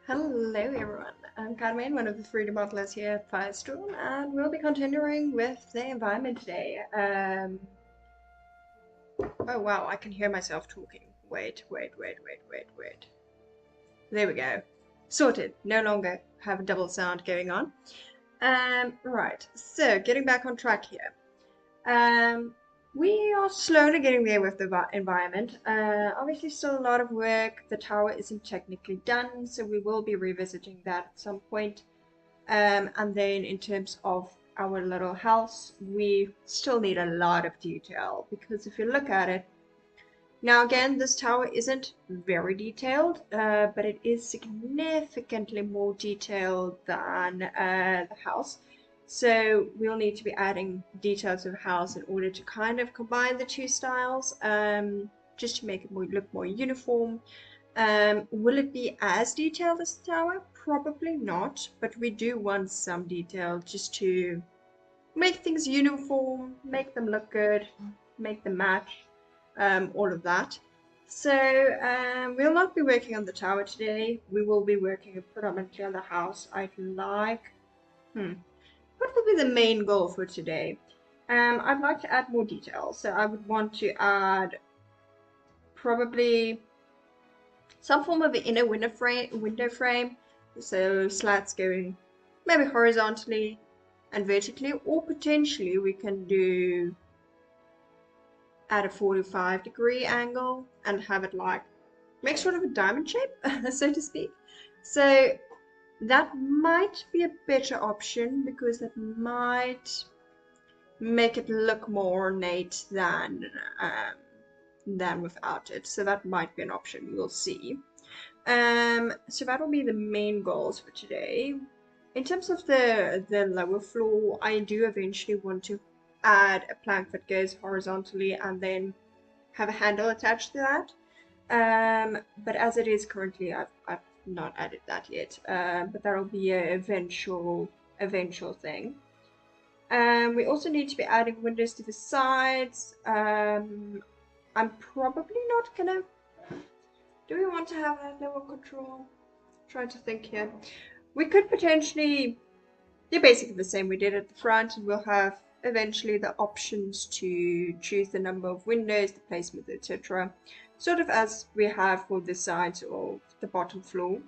Hello everyone, I'm Carmen, one of the 3D modelers here at Firestorm, and we'll be continuing with the environment today. Oh wow, I can hear myself talking. Wait. There we go. Sorted. No longer have a double sound going on. Right, so getting back on track here. Um, we are slowly getting there with the environment. Obviously, still a lot of work. The tower isn't technically done, so we will be revisiting that at some point. And then in terms of our little house, we still need a lot of detail because if you look at it, now again, this tower isn't very detailed, but it is significantly more detailed than the house. So we'll need to be adding details of the house in order to kind of combine the two styles, just to make it look more uniform. Will it be as detailed as the tower? Probably not, but we do want some detail just to make things uniform, make them look good, make them match, all of that. So we'll not be working on the tower today. We will be working predominantly on the house. What will be the main goal for today? I'd like to add more detail. So I would want to add probably some form of an inner window frame. So slats going maybe horizontally and vertically, or potentially we can do at a 45-degree angle and have it like make sort of a diamond shape, so to speak. So that might be a better option because that might make it look more ornate than without it. So that might be an option. We'll see. So that'll be the main goals for today. In terms of the lower floor, I do eventually want to add a plank that goes horizontally and then have a handle attached to that. But as it is currently, I've not added that yet. But that'll be an eventual thing. We also need to be adding windows to the sides. I'm probably not gonna. Do we want to have that level control? Trying to think here. We could potentially do basically the same we did at the front, and we'll have eventually the options to choose the number of windows, the placement, etc. Sort of as we have for the sides of the bottom floor.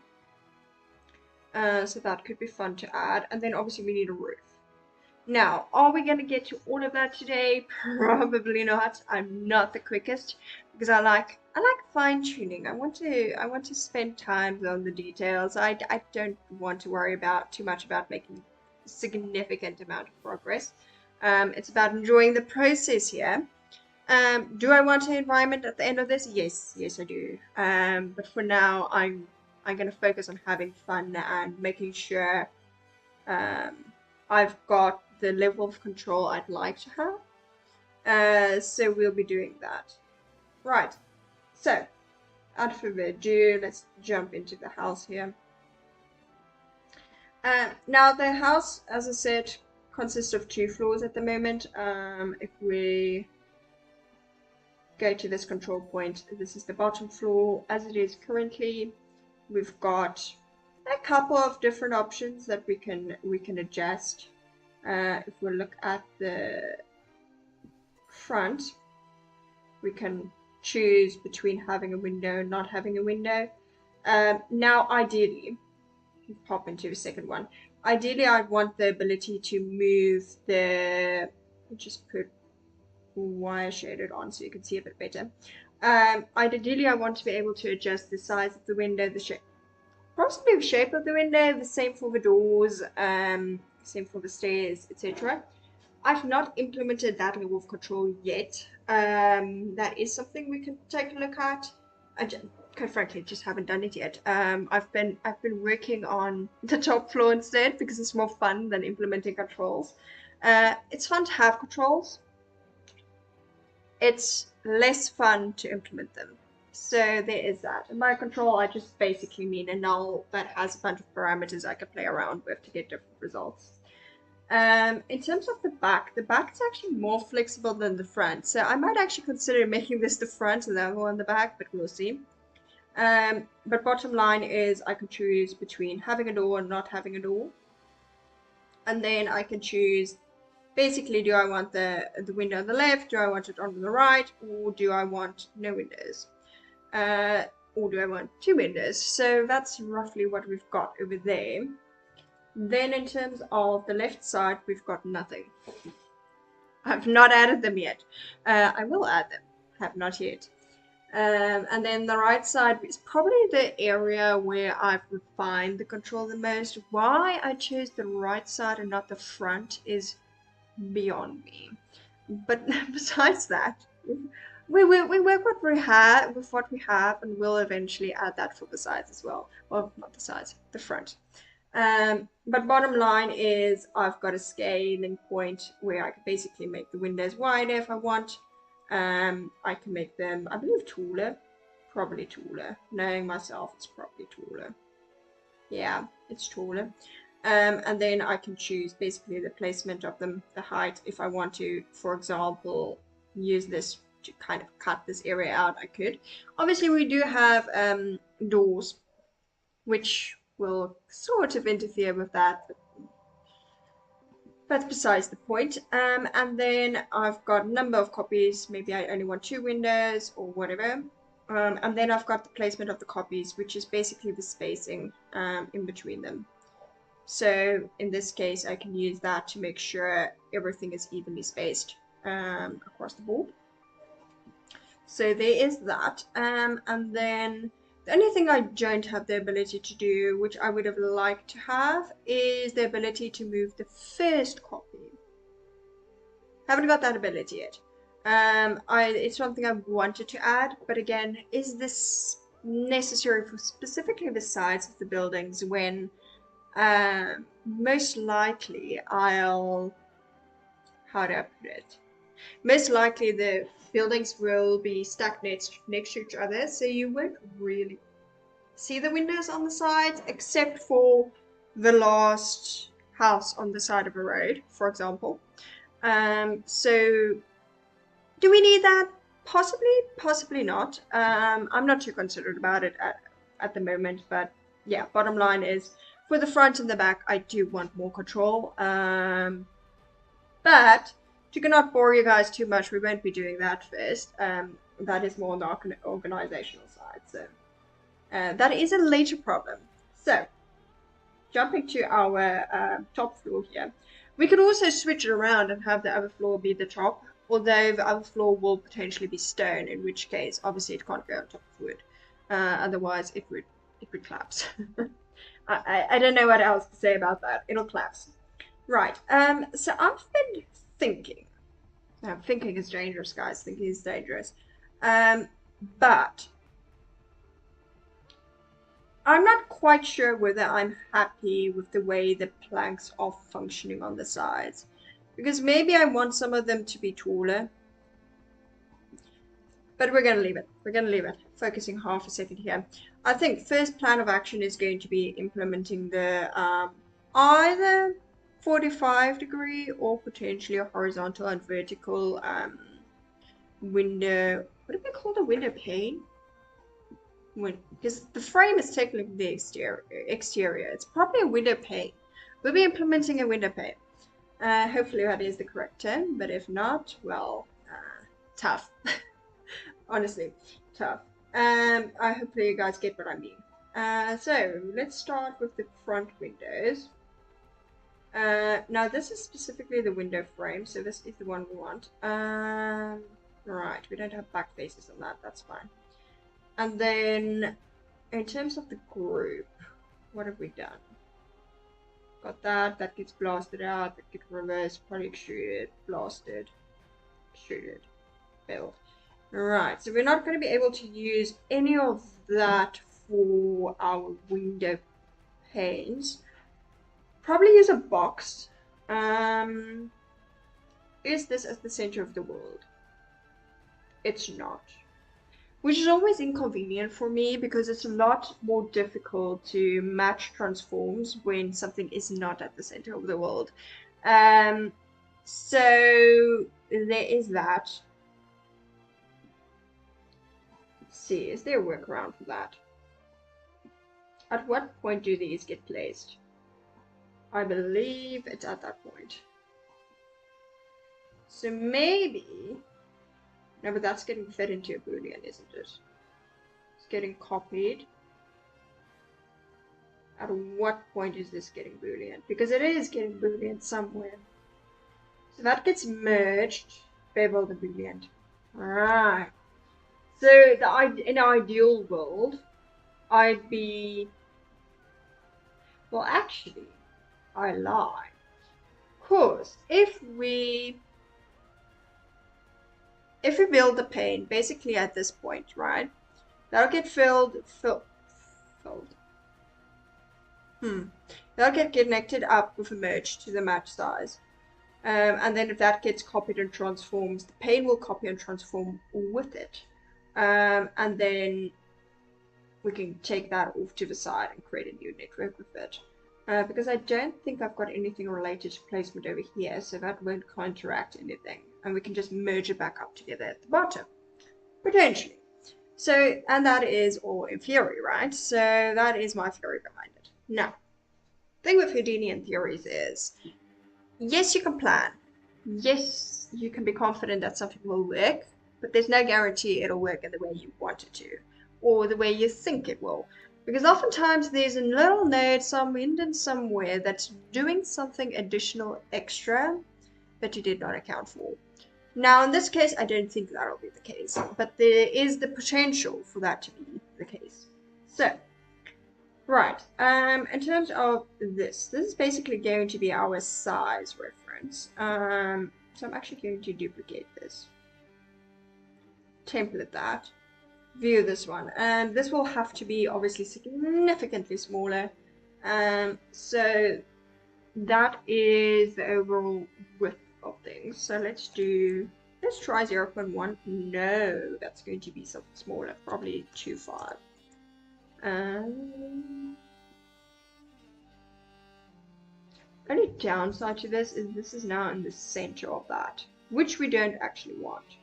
So that could be fun to add. And then obviously we need a roof. Now, are we going to get to all of that today? Probably not. I'm not the quickest because I like fine tuning. I want to spend time on the details. I don't want to worry about too much about making significant amount of progress. It's about enjoying the process here. Do I want an environment at the end of this? Yes, I do. But for now, I'm going to focus on having fun and making sure um, I've got the level of control I'd like to have. So we'll be doing that. Right. So, without further ado, let's jump into the house here. Now the house, as I said, consists of 2 floors at the moment. If we go to this control point, this is the bottom floor. As it is currently, we've got a couple of different options that we can adjust. If we look at the front, we can choose between having a window and not having a window. Now, ideally, pop into the second one. Ideally, I want the ability to move the. Just put wire shaded on so you can see a bit better. Ideally, I want to be able to adjust the size of the window, the shape, possibly the shape of the window, the same for the doors, same for the stairs, etc. I've not implemented that level of control yet. That is something we can take a look at. Quite frankly, just haven't done it yet. I've been working on the top floor instead because it's more fun than implementing controls. It's fun to have controls. It's less fun to implement them. So there is that. And by control, I just basically mean a null that has a bunch of parameters I can play around with to get different results. In terms of the back is actually more flexible than the front. So I might actually consider making this the front and the other one the back, but we'll see. But bottom line is I can choose between having a door and not having a door. And then I can choose, basically, do I want the window on the left, do I want it on the right, or do I want no windows? Or do I want 2 windows? So that's roughly what we've got over there. Then in terms of the left side, we've got nothing. I've not added them yet. I will add them, have not yet. And then the right side is probably the area where I've refined the control the most. Why I chose the right side and not the front is beyond me. But besides that, we work with what we have, and we'll eventually add that for the sides as well. Well, not the sides, the front. But bottom line is I've got a scaling point where I can basically make the windows wider if I want. I can make them, I believe, taller. Probably taller. Knowing myself, it's probably taller. Yeah, it's taller. And then I can choose basically the placement of them, the height. If I want to, for example, use this to kind of cut this area out, I could. Obviously, we do have doors, which will sort of interfere with that, but that's besides the point. And then I've got a number of copies. Maybe I only want 2 windows or whatever. And then I've got the placement of the copies, which is basically the spacing in between them. So in this case, I can use that to make sure everything is evenly spaced across the board. So there is that. And then the only thing I don't have the ability to do, which I would have liked to have, is the ability to move the first copy. Haven't got that ability yet. It's something I wanted to add, but again, is this necessary for specifically the sides of the buildings when most likely how do I put it? Most likely the buildings will be stacked next to each other, so you won't really see the windows on the sides, except for the last house on the side of a road, for example. So do we need that? Possibly, possibly not. I'm not too concerned about it at the moment, but yeah, bottom line is for the front and the back, I do want more control. But to not bore you guys too much, we won't be doing that first. That is more on the organizational side. So that is a later problem. So jumping to our top floor here, we could also switch it around and have the other floor be the top, although the other floor will potentially be stone, in which case obviously it can't go on top of wood. Otherwise it would collapse. I don't know what else to say about that. It'll collapse. Right. So I've been thinking. Thinking is dangerous, guys. Thinking is dangerous. But I'm not quite sure whether I'm happy with the way the planks are functioning on the sides. Because maybe I want some of them to be taller. But we're going to leave it. We're going to leave it. Focusing half a second here. I think first plan of action is going to be implementing the either 45-degree or potentially a horizontal and vertical window. What do we call the window pane? Because the frame is technically the exterior. It's probably a window pane. We'll be implementing a window pane. Hopefully that is the correct term, but if not, well, tough. Honestly, tough. Hopefully you guys get what I mean. So let's start with the front windows. Now this is specifically the window frame, so this is the one we want. Right, we don't have back faces on that, that's fine. And then, in terms of the group, what have we done? Got that gets blasted out, that gets reversed, probably extruded, blasted, extruded, built. Right, so we're not going to be able to use any of that for our window panes. Probably use a box. Is this as the center of the world? It's not. Which is always inconvenient for me because it's a lot more difficult to match transforms when something is not at the center of the world. So there is that. Let's see, is there a workaround for that? At what point do these get placed? I believe it's at that point. So maybe... No, but that's getting fed into a boolean, isn't it? It's getting copied. At what point is this getting boolean? Because it is getting boolean somewhere. So that gets merged, bevel the boolean. Alright. So in an ideal world, I'd be... Well, actually, I lie. Of course, if we build the pane basically at this point, right? That'll get filled. That'll get connected up with a merge to the match size. And then if that gets copied and transforms, the pane will copy and transform with it. And then we can take that off to the side and create a new network with it. Because I don't think I've got anything related to placement over here, so that won't counteract anything. And we can just merge it back up together at the bottom, potentially. So, and that is all in theory, right? So that is my theory behind it. Now, the thing with Houdini and theories is, yes, you can plan. Yes, you can be confident that something will work, but there's no guarantee it'll work in the way you want it to, or the way you think it will. Because oftentimes there's a little node somewhere that's doing something additional extra that you did not account for. Now, in this case, I don't think that'll be the case, but there is the potential for that to be the case. So, right, in terms of this is basically going to be our size reference. So I'm actually going to duplicate this, template that, view this one, and this will have to be obviously significantly smaller. So that is the overall width of things. So let's try 0.1. No, that's going to be something smaller, probably 2.5. Only downside to this is now in the center of that, which we don't actually want.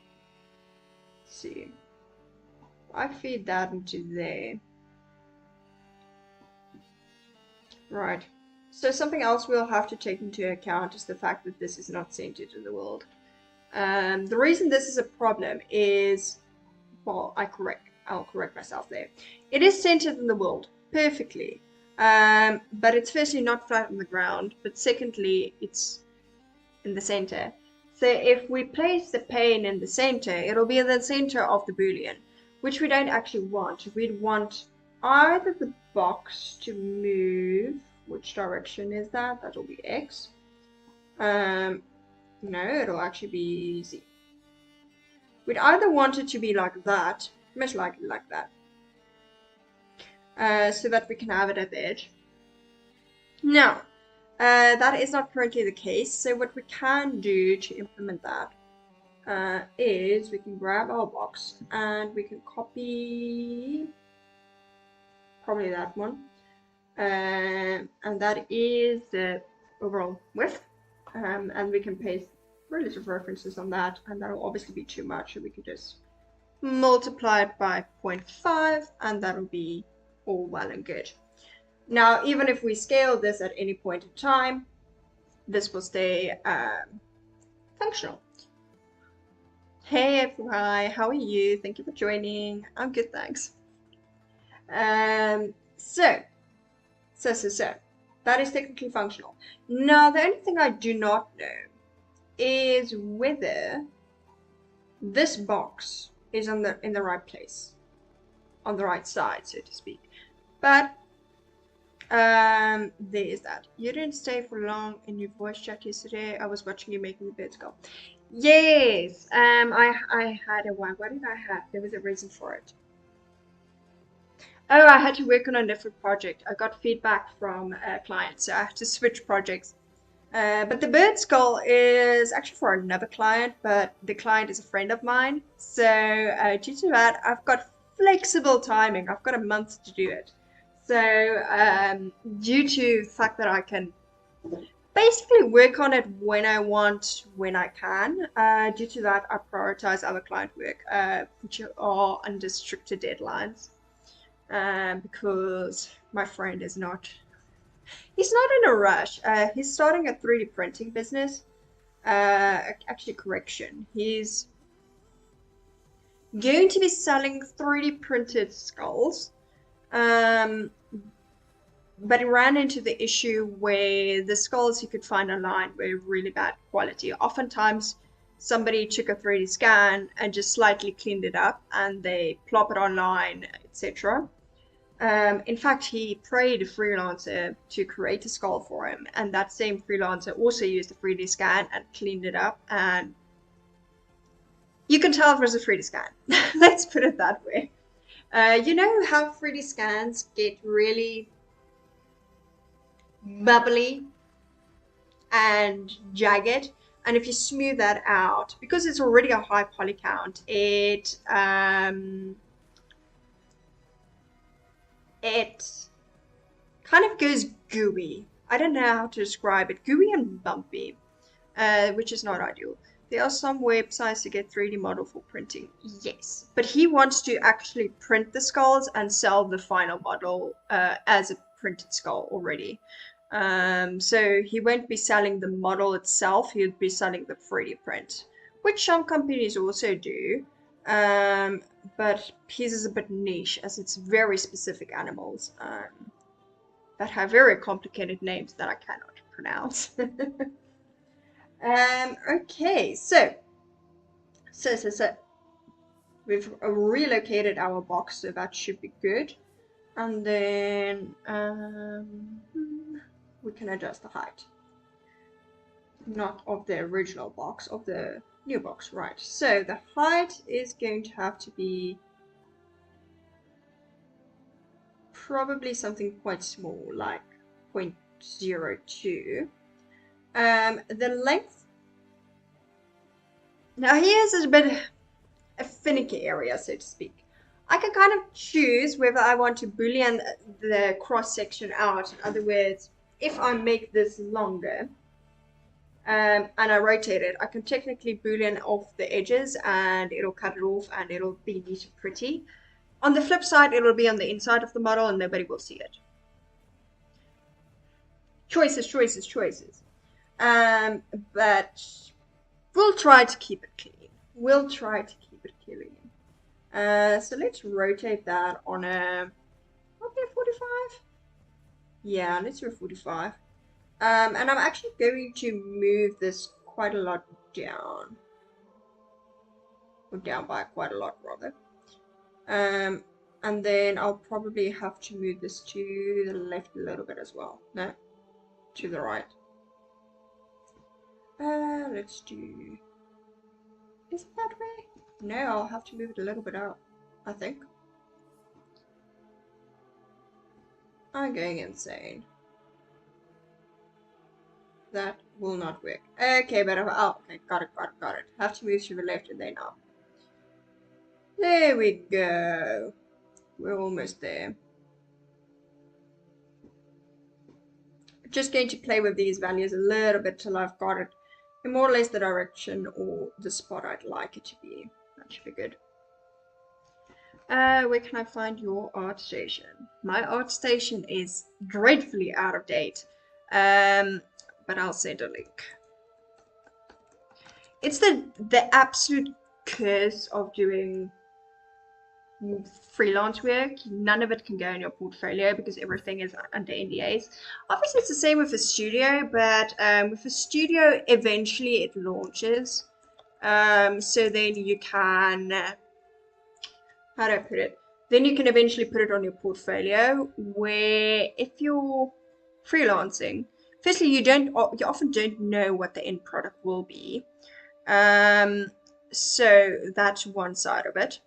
Let's see. I feed that into there. Right. So something else we'll have to take into account is the fact that this is not centered in the world. The reason this is a problem is, well, I'll correct myself there. It is centered in the world perfectly, but it's firstly not flat on the ground, but secondly, it's in the center. So if we place the pane in the center, it'll be in the center of the boolean, which we don't actually want. We'd want either the box to move. Which direction is that? That'll be X. No, it'll actually be Z. We'd either want it to be like that, most likely like that, so that we can have it at the edge. Now, that is not currently the case, so what we can do to implement that is we can grab our box and we can copy probably that one, and that is the overall width, and we can paste relative references on that, and that'll obviously be too much, so we can just multiply it by 0.5 and that'll be all well and good. Now, even if we scale this at any point in time, this will stay functional. Hey, hi, how are you? Thank you for joining. I'm good, thanks. So, that is technically functional. Now, the only thing I do not know is whether this box is in the right place, on the right side, so to speak. But there is that. You didn't stay for long in your voice chat yesterday. I was watching you making the birds go. Yes, I had a one. What did I have? There was a reason for it. Oh, I had to work on a different project. I got feedback from a client, so I had to switch projects. But the bird skull is actually for another client, but the client is a friend of mine. So due to that, I've got flexible timing. I've got a month to do it. So due to the fact that I can basically work on it when I want, when I can, due to that, I prioritize other client work, which are under stricter deadlines. Because my friend is not. He's not in a rush. He's starting a 3D printing business. Actually, correction. He's going to be selling 3D printed skulls. But it ran into the issue where the skulls you could find online were really bad quality. Oftentimes, somebody took a 3D scan and just slightly cleaned it up and they plop it online, etc. In fact, he paid a freelancer to create a skull for him, and that same freelancer also used a 3D scan and cleaned it up, and you can tell it was a 3D scan. Let's put it that way. You know how 3D scans get really bubbly and jagged, and if you smooth that out, because it's already a high poly count, it kind of goes gooey. I don't know how to describe it. Gooey and bumpy, which is not ideal. There are some websites to get 3D model for printing, yes, but he wants to actually print the skulls and sell the final model as a printed skull already. So he won't be selling the model itself, he'll be selling the 3D print, which some companies also do. But his is a bit niche as it's very specific animals that have very complicated names that I cannot pronounce. Okay, so we've relocated our box, so that should be good. And then we can adjust the height. Not of the original box, of the new box, right? So the height is going to have to be probably something quite small, like 0.02. The length. Now here's a bit a finicky area, so to speak. I can kind of choose whether I want to boolean the cross section out. In other words, if I make this longer and I rotate it, I can technically boolean off the edges and it'll cut it off and it'll be neat and pretty. On the flip side, it'll be on the inside of the model and nobody will see it. Choices, choices, choices. But we'll try to keep it clean. We'll try to keep it clean. So let's rotate that on a, okay, 45. Yeah, let's do a 45. And I'm actually going to move this quite a lot down. Or down by quite a lot, rather. And then I'll probably have to move this to the left a little bit as well. No, to the right. Let's do... Is it that way? No, I'll have to move it a little bit out, I think. I'm going insane. That will not work. Okay, but oh, okay, got it. Have to move to the left and then up. There we go. We're almost there. Just going to play with these values a little bit till I've got it in more or less the direction or the spot I'd like it to be. That should be good. Where can I find your art station? My art station is dreadfully out of date. But I'll send a link. It's the absolute curse of doing freelance work. None of it can go in your portfolio because everything is under NDAs. Obviously, it's the same with a studio, but with a studio, eventually it launches. So then you can, how do I put it? Then you can eventually put it on your portfolio. Where if you're freelancing, firstly, you often don't know what the end product will be. So that's one side of it.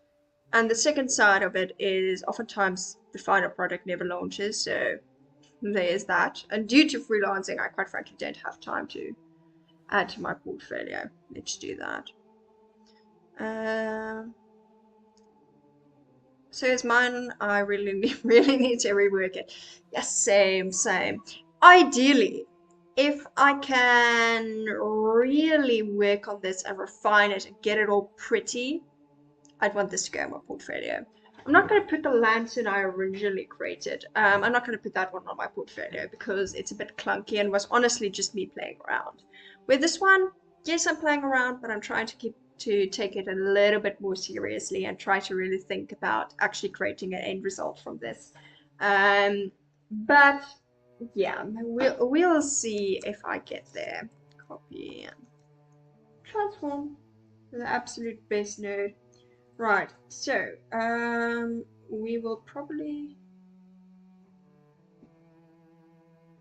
And the second side of it is oftentimes the final product never launches, so there's that. And due to freelancing, I quite frankly don't have time to add to my portfolio. Let's do that. So is mine. I really need to rework it. Yes, same. Ideally, if I can really work on this and refine it and get it all pretty, I'd want this to go in my portfolio. I'm not going to put the lantern I originally created. I'm not going to put that one on my portfolio because it's a bit clunky and was honestly just me playing around. With this one, yes, I'm playing around, but I'm trying to take it a little bit more seriously and try to really think about actually creating an end result from this. But yeah, we'll see if I get there. Copy and transform. The absolute best node. Right, so we will probably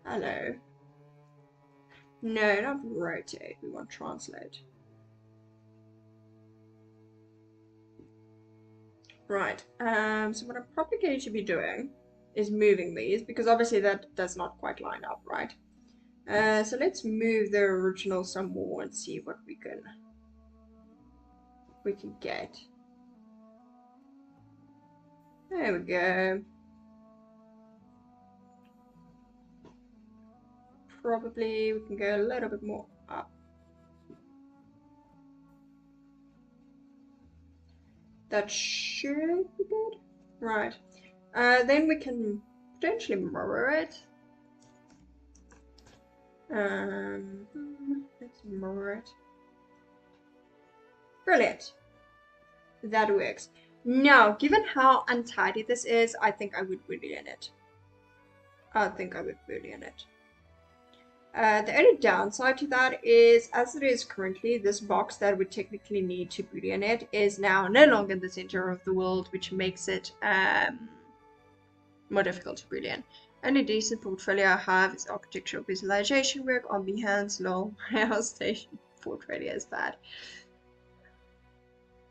hello. No, not rotate, we want translate. Right, so what I'm probably going to be doing is moving these because obviously that does not quite line up, right? So let's move the original some more and see what we can get. There we go. Probably we can go a little bit more up. That should be good. Right. Then we can potentially mirror it. Let's mirror it. Brilliant. That works. Now, given how untidy this is, I think I would boolean it. The only downside to that is, as it is currently, this box that would technically need to boolean it is now no longer in the center of the world, which makes it more difficult to boolean. Only decent portfolio I have is architectural visualization work on Behance, lol, my house station portfolio is bad.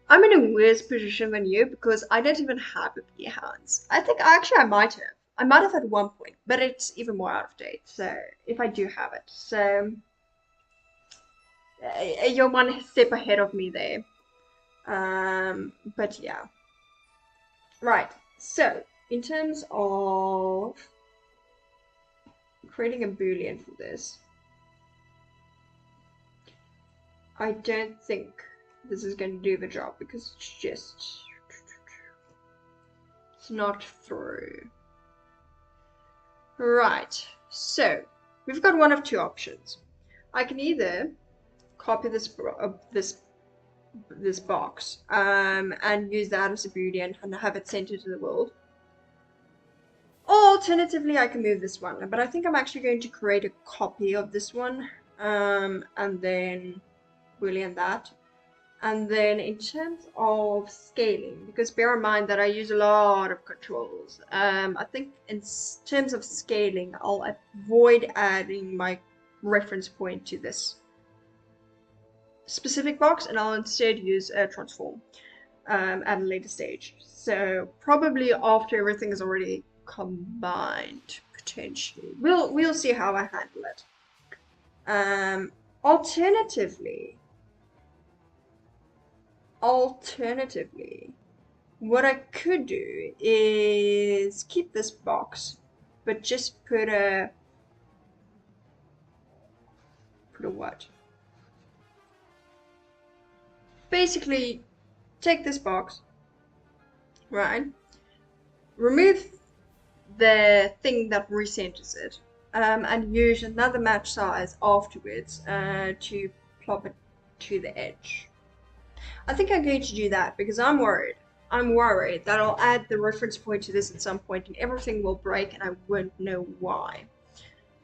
I'm in a worse position than you because I don't even have a Behance. I think actually I might have. I might have at one point, but it's even more out of date. So if I do have it, so you're one step ahead of me there. But yeah. Right. So in terms of creating a boolean for this, I don't think this is going to do the job because it's not through. Right, so we've got one of two options. I can either copy this box and use that as a boolean and have it sent into the world. Or alternatively, I can move this one, but I think I'm actually going to create a copy of this one and then boolean that. And then in terms of scaling, because bear in mind that I use a lot of controls, I think in terms of scaling, I'll avoid adding my reference point to this specific box, and I'll instead use a transform at a later stage. So probably after everything is already combined, potentially. We'll see how I handle it. Alternatively, what I could do is keep this box, but just put a what? Basically, take this box, right? Remove the thing that recenters it, and use another match size afterwards to plop it to the edge. I think I'm going to do that because I'm worried. I'm worried that I'll add the reference point to this at some point and everything will break and I won't know why.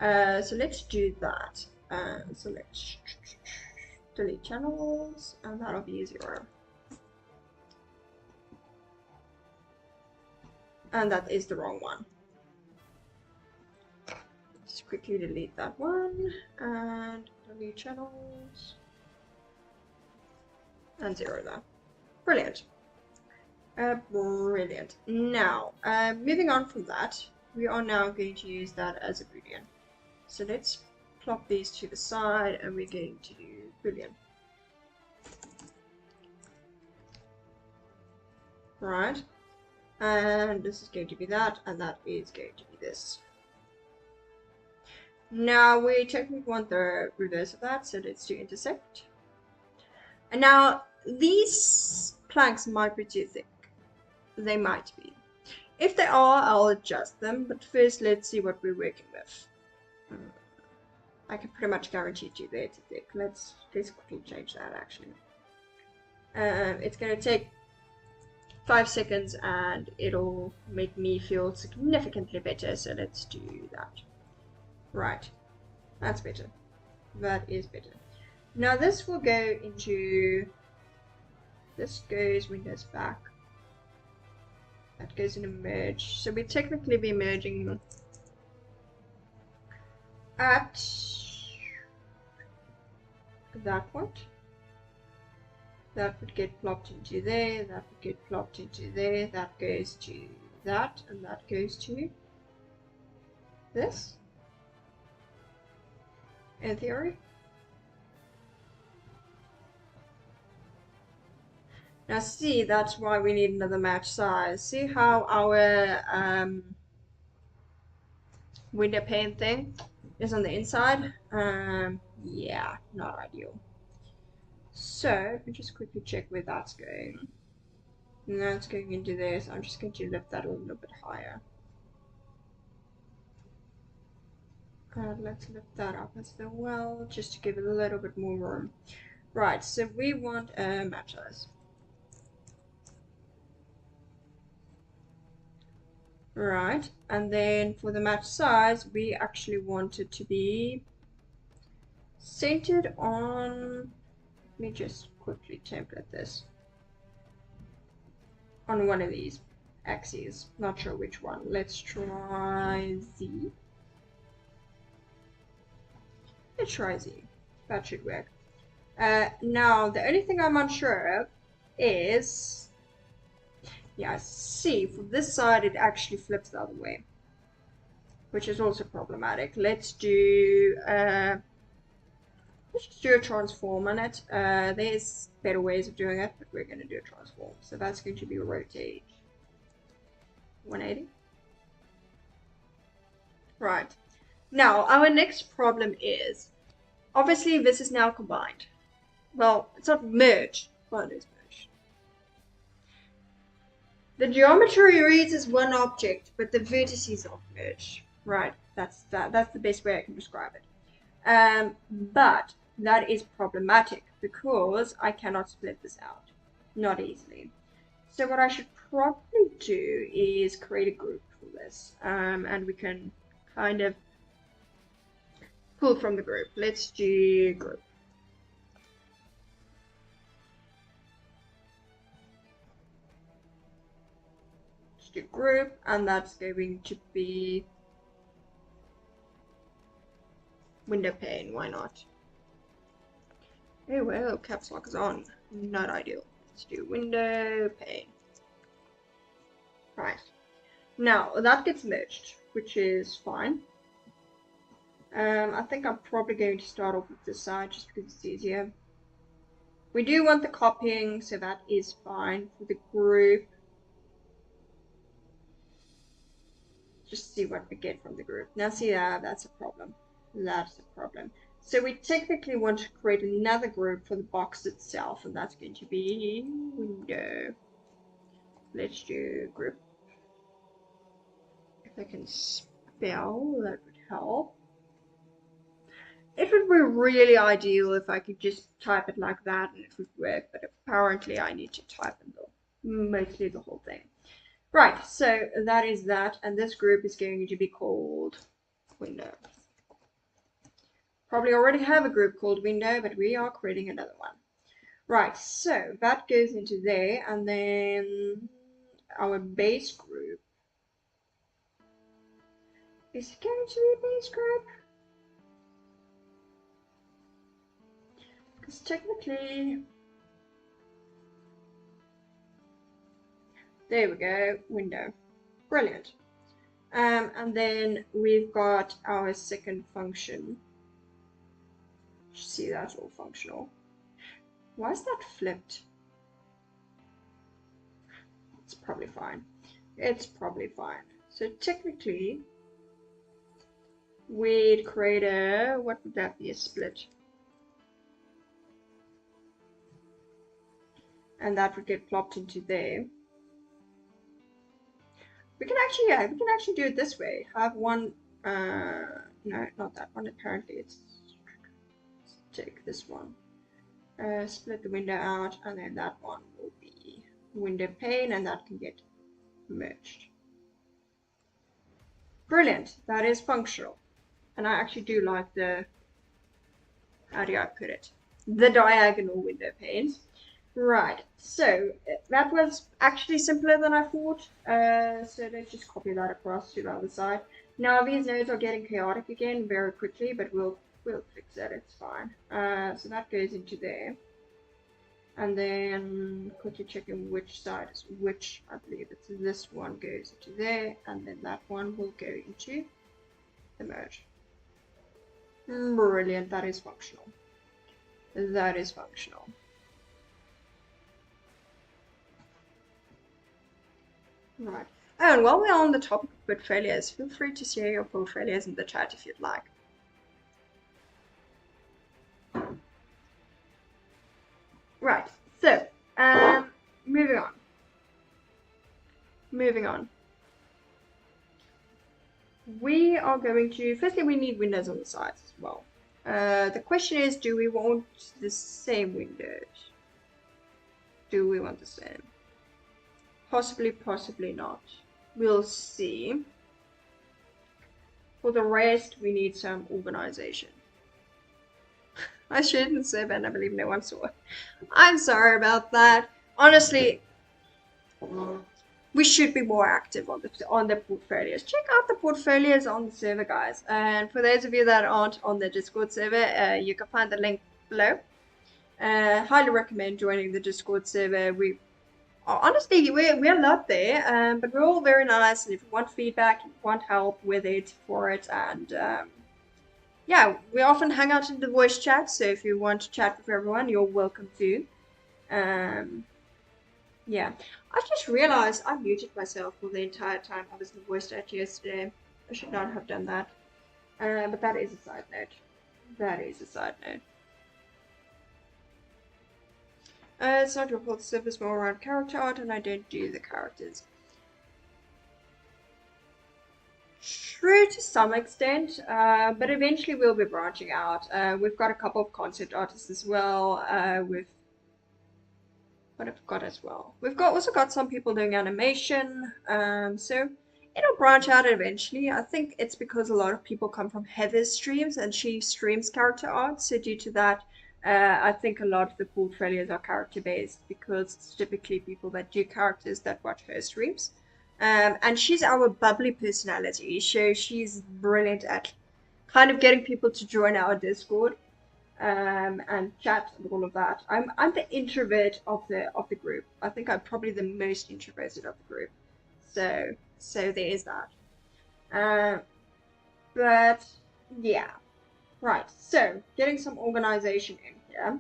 So let's do that. So let's delete channels and that'll be 0. And that is the wrong one. Just quickly delete that one and delete channels. And 0 there. Brilliant. Brilliant. Now, moving on from that, we are now going to use that as a boolean. So let's plop these to the side and we're going to do boolean. Right. And this is going to be that, and that is going to be this. Now we technically want the reverse of that, so let's do intersect. And now these planks might be too thick. They might be. If they are, I'll adjust them, but first let's see what we're working with. I can pretty much guarantee you there to tick. Let's quickly change that actually. It's going to take 5 seconds and it'll make me feel significantly better, so let's do that. Right, that's better. That is better. Now this will go into, this goes Windows back. That goes into merge. So we technically be merging at that point. That would get plopped into there, that would get plopped into there, that goes to that, and that goes to this. In theory. Now see, that's why we need another match size. See how our window pane thing is on the inside? Yeah, not ideal. So, let me just quickly check where that's going. And that's going into this. I'm just going to lift that a little bit higher. Let's lift that up as well, just to give it a little bit more room. Right, so we want a match size. Right, and then for the match size, we actually want it to be centered on, let me just quickly template this, on one of these axes. Not sure which one. Let's try Z. Let's try Z. That should work. Now, the only thing I'm unsure of is, yeah, see, from this side it actually flips the other way, which is also problematic. Let's do let's just do a transform on it. There's better ways of doing it, but we're going to do a transform. So that's going to be rotate 180. Right. Now, our next problem is, obviously this is now combined. Well, it's not merged. Well, it is merged. The geometry reads as one object, but the vertices aren't merged. Right, that's the best way I can describe it. But that is problematic because I cannot split this out. Not easily. So what I should probably do is create a group for this. And we can kind of pull from the group. Let's do group. Let's do group, and that's going to be window pane. Why not? Oh well, caps lock is on. Not ideal. Let's do window pane. Right. Now that gets merged, which is fine. I think I'm probably going to start off with this side just because it's easier. We do want the copying, so that is fine for the group. Just see what we get from the group. Now see, that's a problem. That's a problem. So we technically want to create another group for the box itself, and that's going to be window. Let's do group. If I can spell, that would help. It would be really ideal if I could just type it like that and it would work, but apparently I need to type in mostly the whole thing. Right, so that is that, and this group is going to be called window. Probably already have a group called window, but we are creating another one. Right, so that goes into there, and then our base group. Is it going to be a base group? Because technically, there we go, window. Brilliant. And then we've got our second function. See, that's all functional. Why is that flipped? It's probably fine. It's probably fine. So technically, we'd create a, what would that be, a split? And that would get plopped into there. We can actually, yeah, we can actually do it this way. Have one, no, not that one. Apparently, let's take this one. Split the window out, and then that one will be window pane, and that can get merged. Brilliant. That is functional, and I actually do like the, how do I put it? The diagonal window panes. Right, so that was actually simpler than I thought. So let's just copy that across to the other side. Now these nodes are getting chaotic again very quickly, but we'll fix it. It's fine. So that goes into there, and then quickly checking which side is which. I believe it's this one goes into there, and then that one will go into the merge. Brilliant. That is functional. That is functional. Right. Oh, and while we're on the topic of portfolios, feel free to share your portfolios in the chat if you'd like. Right. So, moving on. Moving on. We are going to, firstly, we need windows on the sides as well. The question is, do we want the same windows? Do we want the same? Possibly, possibly not. We'll see. For the rest, we need some organization. I shouldn't say that, I believe no one saw it. I'm sorry about that. Honestly, we should be more active on the portfolios. Check out the portfolios on the server, guys. And for those of you that aren't on the Discord server, you can find the link below. Highly recommend joining the Discord server. Honestly, we're not there, but we're all very nice. And if you want feedback, you want help with it, for it, and yeah, we often hang out in the voice chat. So if you want to chat with everyone, you're welcome to. Yeah, I just realized I muted myself for the entire time I was in the voice chat yesterday. I should not have done that. But that is a side note. That is a side note. It's not your fault, the stuff is more around character art and I don't do the characters. True to some extent, but eventually we'll be branching out. We've got a couple of concept artists as well. What have we got as well? We've also got some people doing animation, so it'll branch out eventually. I think it's because a lot of people come from Heather's streams and she streams character art, so due to that, I think a lot of the portfolios are character based because it's typically people that do characters that watch her streams. And she's our bubbly personality, so she's brilliant at kind of getting people to join our Discord and chat and all of that. I'm the introvert of the group. I think I'm probably the most introverted of the group. So there is that. But yeah. Right, so getting some organization in here.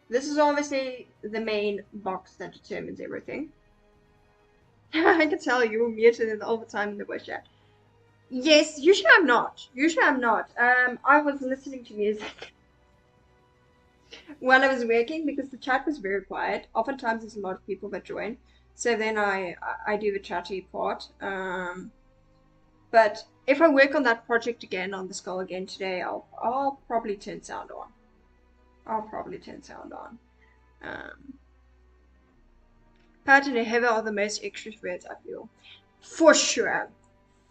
This is obviously the main box that determines everything. I can tell you were muted all the time in the voice chat. Yes, usually I'm not. Usually I'm not. I was listening to music while I was working because the chat was very quiet. Oftentimes there's a lot of people that join. So then I do the chatty part. But if I work on that project again, on the skull again today, I'll probably turn sound on. Pat and Heather are the most extroverts, I feel. For sure,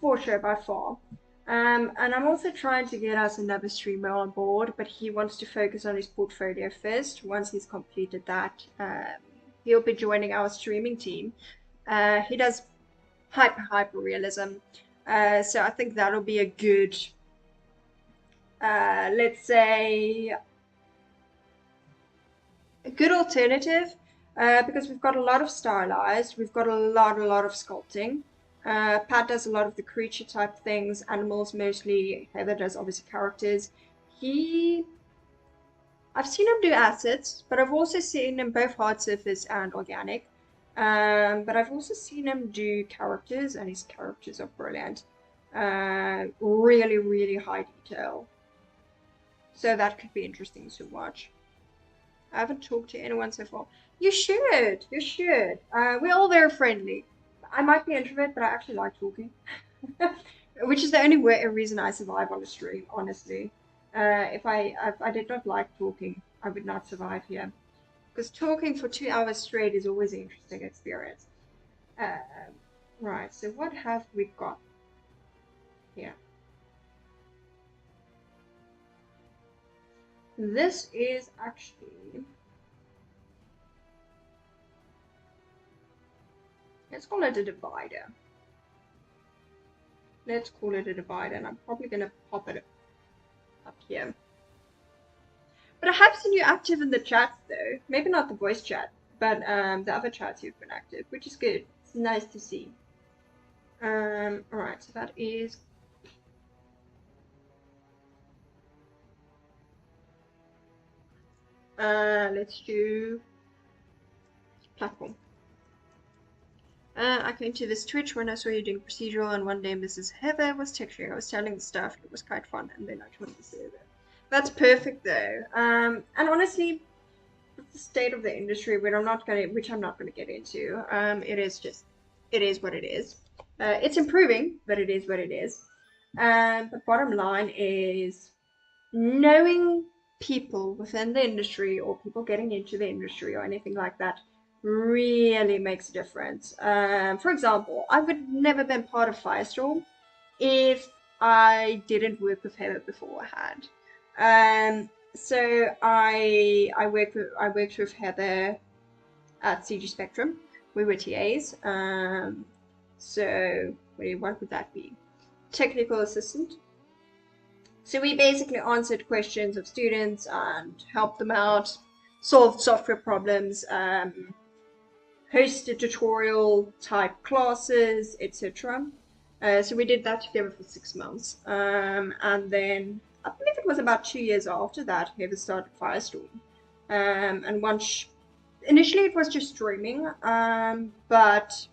by far. And I'm also trying to get us another streamer on board, but he wants to focus on his portfolio first. Once he's completed that, he'll be joining our streaming team. He does hyper realism. So I think that'll be a good, let's say, a good alternative because we've got a lot of stylized, we've got a lot of sculpting. Pat does a lot of the creature type things, animals mostly. Heather does obviously characters. I've seen him do assets, but I've also seen him both hard surface and organic. But I've also seen him do characters, and his characters are brilliant. Really high detail. So that could be interesting to watch. I haven't talked to anyone so far. You should. We're all very friendly. I might be introvert, but I actually like talking. Which is the only reason I survive on a stream, honestly. If I did not like talking, I would not survive here. Because talking for 2 hours straight is always an interesting experience. Right, so what have we got here? This is actually, let's call it a divider. Let's call it a divider, and I'm probably going to pop it up here. But I have seen you active in the chats though. Maybe not the voice chat, but the other chats you've been active, which is good. It's nice to see. Alright, so that is let's do platform. I came to this Twitch when I saw you doing procedural, and one day Mrs. Heather was texting. I was telling the staff it was quite fun, and then I joined the server. That's perfect though. And honestly, with the state of the industry, which I'm not gonna get into, it is what it is. It's improving, but it is what it is. But bottom line is knowing people within the industry or people getting into the industry or anything like that really makes a difference. For example, I would never been part of Firestorm if I didn't work with Heather beforehand. So I worked with Heather at CG Spectrum. We were TAs. So what would that be? Technical assistant. So we basically answered questions of students and helped them out, solved software problems, hosted tutorial type classes, etc. So we did that together for 6 months. And then I believe it was about 2 years after that, Heather started Firestorm. And initially it was just streaming, but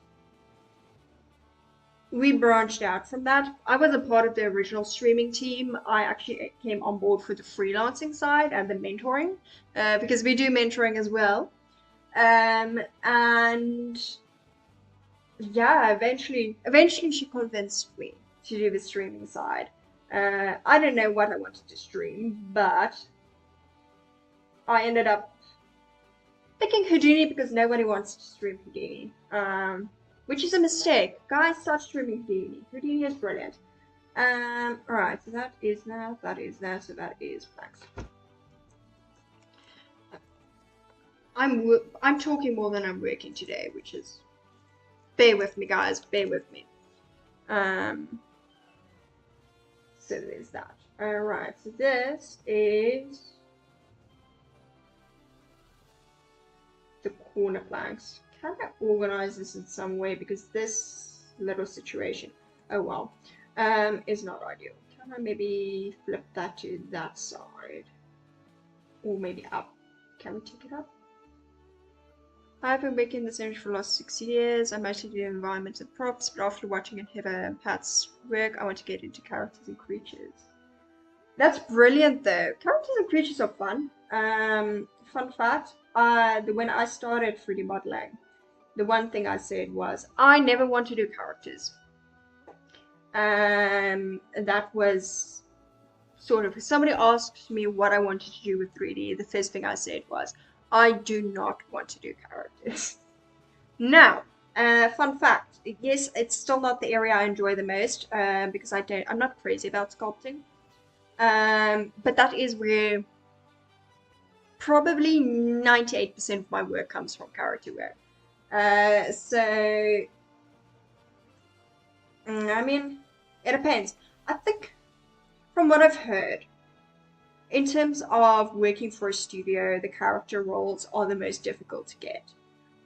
we branched out from that. I was a part of the original streaming team. I actually came on board for the freelancing side and the mentoring, because we do mentoring as well. And yeah, eventually she convinced me to do the streaming side. I don't know what I wanted to stream, but I ended up picking Houdini because nobody wants to stream Houdini. Which is a mistake. Guys, start streaming Houdini. Houdini is brilliant. Alright, so that is that, so that is blanks. I'm talking more than I'm working today, which is, bear with me guys, bear with me. So there's that. Alright, so this is the corner planks. Can I organize this in some way, because this little situation, oh well, is not ideal. Can I maybe flip that to that side, or maybe up? Can we take it up? I've been making this image for the last 6 years. I mostly do environments and props, but after watching Heather and Pat's work, I want to get into characters and creatures. That's brilliant though. Characters and creatures are fun. Fun fact, when I started 3D modeling, the one thing I said was, I never want to do characters. That was sort of, if somebody asked me what I wanted to do with 3D, the first thing I said was, I do not want to do characters. Now, fun fact, yes, it's still not the area I enjoy the most, because I'm not crazy about sculpting. But that is where probably 98% of my work comes from character work. I mean, it depends. I think from what I've heard, in terms of working for a studio, the character roles are the most difficult to get.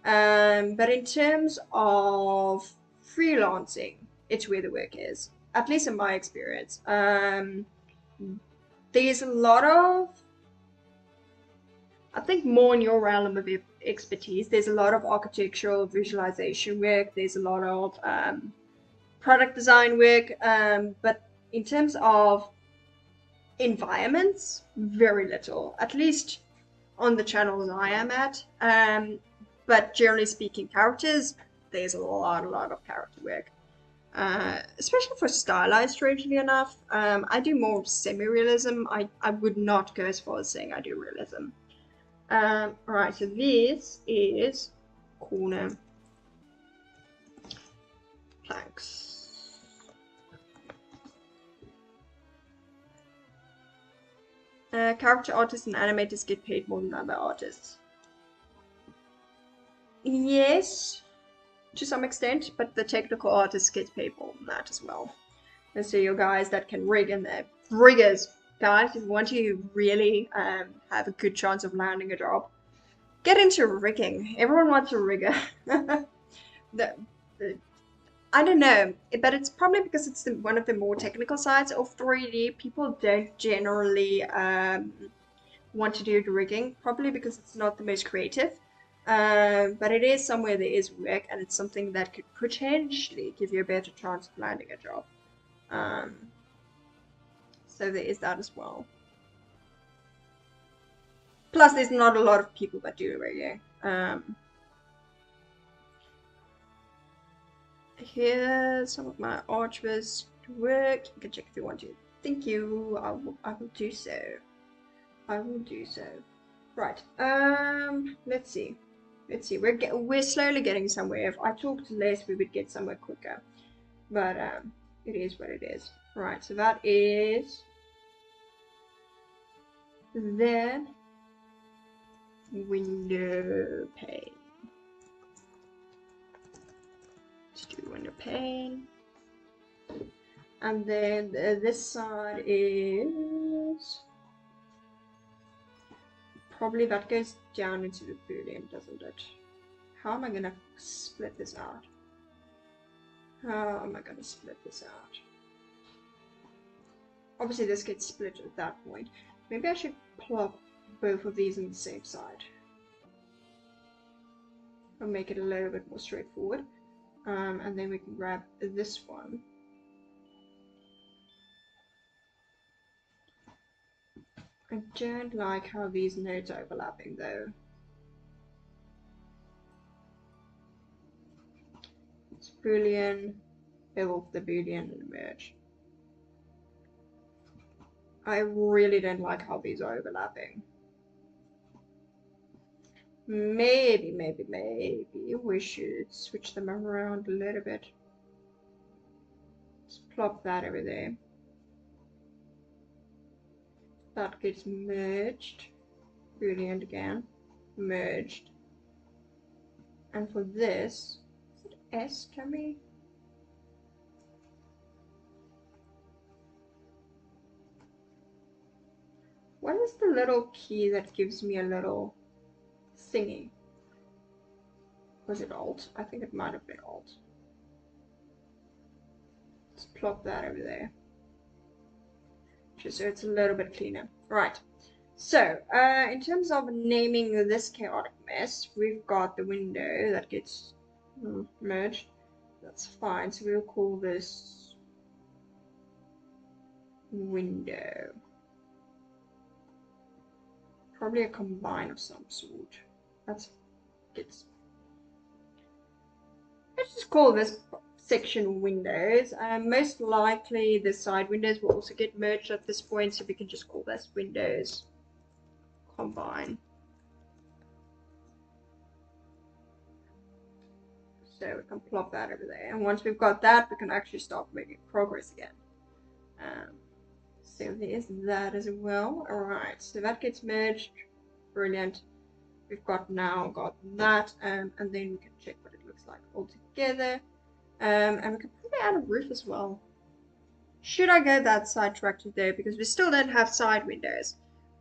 But in terms of freelancing, it's where the work is, at least in my experience. There's a lot of, I think more in your realm of expertise, there's a lot of architectural visualization work, there's a lot of product design work, but in terms of environments, very little, at least on the channels I am at. But generally speaking, characters, there's a lot of character work. Especially for stylized, strangely enough. I do more semi-realism. I would not go as far as saying I do realism. Alright, so this is corner planks. Character artists and animators get paid more than other artists. Yes, to some extent, but the technical artists get paid more than that as well. And so your guys that can rig in there, riggers, guys, if you want to really have a good chance of landing a job, get into rigging. Everyone wants a rigger. the, I don't know, but it's probably because it's one of the more technical sides of 3D. People don't generally want to do the rigging, probably because it's not the most creative. But it is somewhere there is work, and it's something that could potentially give you a better chance of landing a job. So there is that as well. Plus, there's not a lot of people that do rigging. Here's some of my archers to work. You can check if you want to. Thank you. I will do so. I will do so. Right. Let's see. Let's see. We're slowly getting somewhere. If I talked less, we would get somewhere quicker. But it is what it is. Right. So that is the window pane. Let's do window pane. And then this side is probably that goes down into the boolean, doesn't it? How am I gonna split this out? How am I gonna split this out? Obviously this gets split at that point. Maybe I should plop both of these on the same side. I'll make it a little bit more straightforward. And then we can grab this one. I don't like how these nodes are overlapping though. It's boolean, fill the boolean and merge. I really don't like how these are overlapping. Maybe we should switch them around a little bit. Let's plop that over there. That gets merged. Boolean again. Merged. And for this, is it S, Tommy? What is the little key that gives me a little thingy? Was it Alt? I think it might have been Alt. Let's plop that over there. Just so it's a little bit cleaner. Right. So, in terms of naming this chaotic mess, we've got the window that gets merged. That's fine. So we'll call this window. Probably a combine of some sort. Let's just call this section windows. Most likely the side windows will also get merged at this point, so we can just call this windows combine. So we can plop that over there, and once we've got that, we can actually start making progress again. So there's that as well. Alright, so that gets merged. Brilliant. We've got that, and then we can check what it looks like all together. And we can probably add a roof as well. Should I go that sidetracked there? Because we still don't have side windows.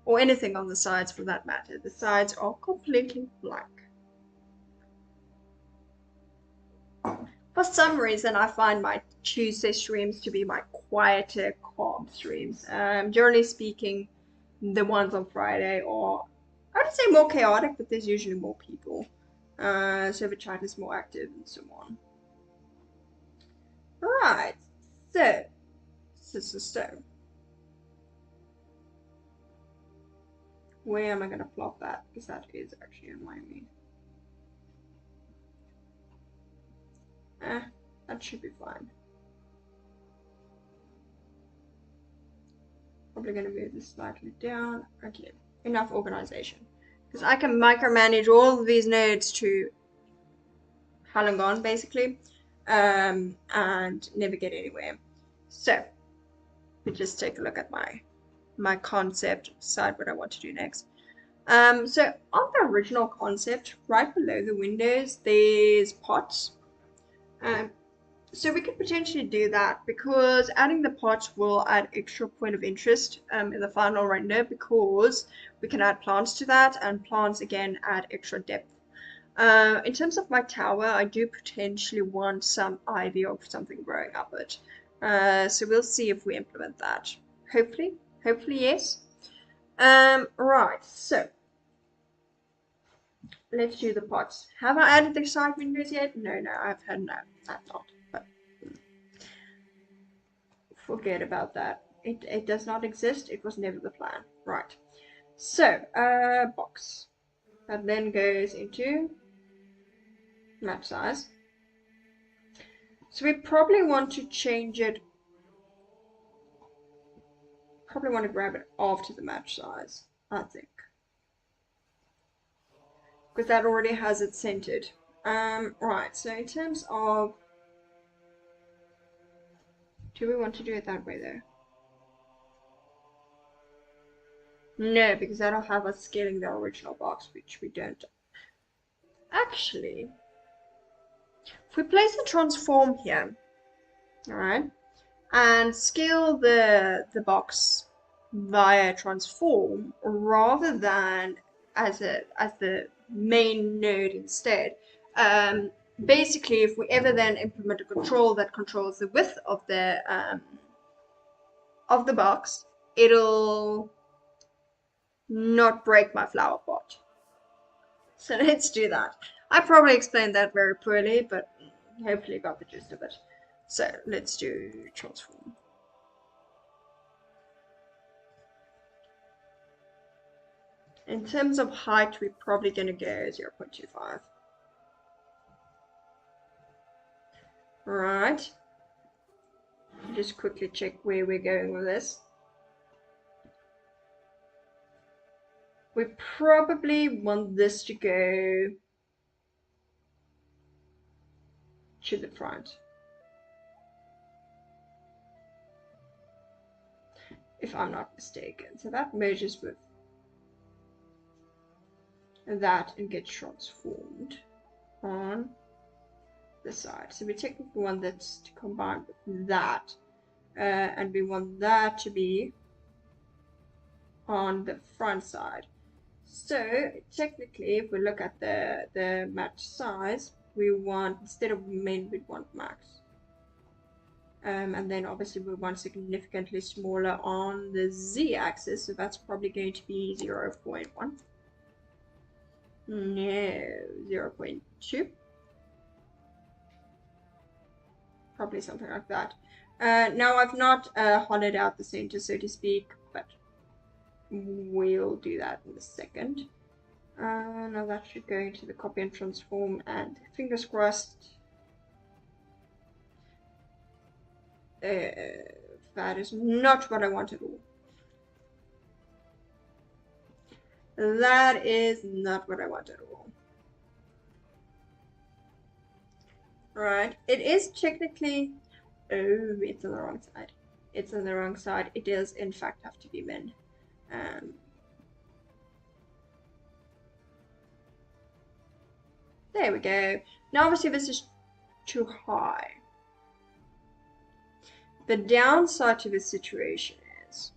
Or anything on the sides for that matter. The sides are completely blank. For some reason, I find my Tuesday streams to be my quieter, calm streams. Generally speaking, the ones on Friday are, I would say, more chaotic, but there's usually more people. So the chat is more active and so on. Right, so. Where am I going to plop that? Because that is actually annoying me. That should be fine. Probably going to move this slightly down. Okay, enough organization. Because I can micromanage all of these nodes to hell and gone, basically, and never get anywhere. So, we just take a look at my concept, decide what I want to do next. So on the original concept, right below the windows, there's pots. So we could potentially do that because adding the pots will add extra point of interest in the final render because we can add plants to that, and plants again add extra depth. In terms of my tower, I do potentially want some ivy or something growing up it. So we'll see if we implement that. Hopefully, yes. Right, so let's do the pots. Have I added the side windows yet? No, I've had no, I've not. But forget about that. It does not exist. It was never the plan. Right. So, box. That then goes into match size. So we probably want to change it. Probably want to grab it after the match size, I think. Because that already has it centered. Right, so in terms of, do we want to do it that way though? No, because that'll have us scaling the original box, which we don't. Actually, if we place the transform here, alright, and scale the box via transform rather than as the main node instead. Basically, if we ever then implement a control that controls the width of the box, it'll not break my flower pot. So let's do that. I probably explained that very poorly, but hopefully you got the gist of it. So let's do transform. In terms of height, we're probably going to go 0.25. Right. Just quickly check where we're going with this. We probably want this to go to the front. If I'm not mistaken. So that merges with that and gets transformed on the side. So we technically want this to combine with that. And we want that to be on the front side. So technically, if we look at the match size, we want, instead of min, we want max. And then obviously we want significantly smaller on the z-axis, so that's probably going to be 0.1. No, 0.2. Probably something like that. Now I've not hollowed out the center, so to speak, but we'll do that in a second. Now that should go into the copy and transform, and fingers crossed that is not what I want at all. That is not what I want at all. Right, it is technically, oh, it's on the wrong side. It's on the wrong side. It does in fact have to be min. There we go. Now obviously this is too high. The downside to this situation is,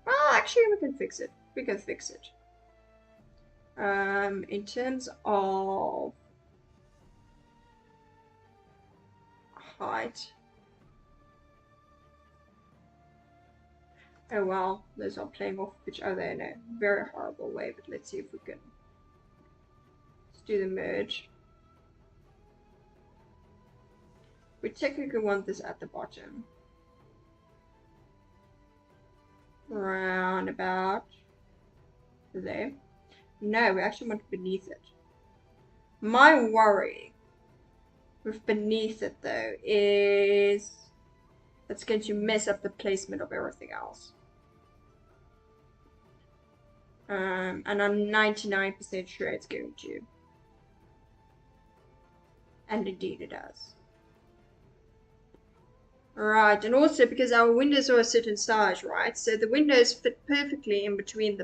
well, actually we can fix it. We can fix it. In terms of height. Oh well, those are playing off each other in a very horrible way, but let's see if we can. Let's do the merge. We technically want this at the bottom. Round about there. No, we actually want it beneath it. My worry with beneath it though is that's going to mess up the placement of everything else. And I'm 99% sure it's going to. And indeed it does. Right, and also because our windows are a certain size, right? So the windows fit perfectly in between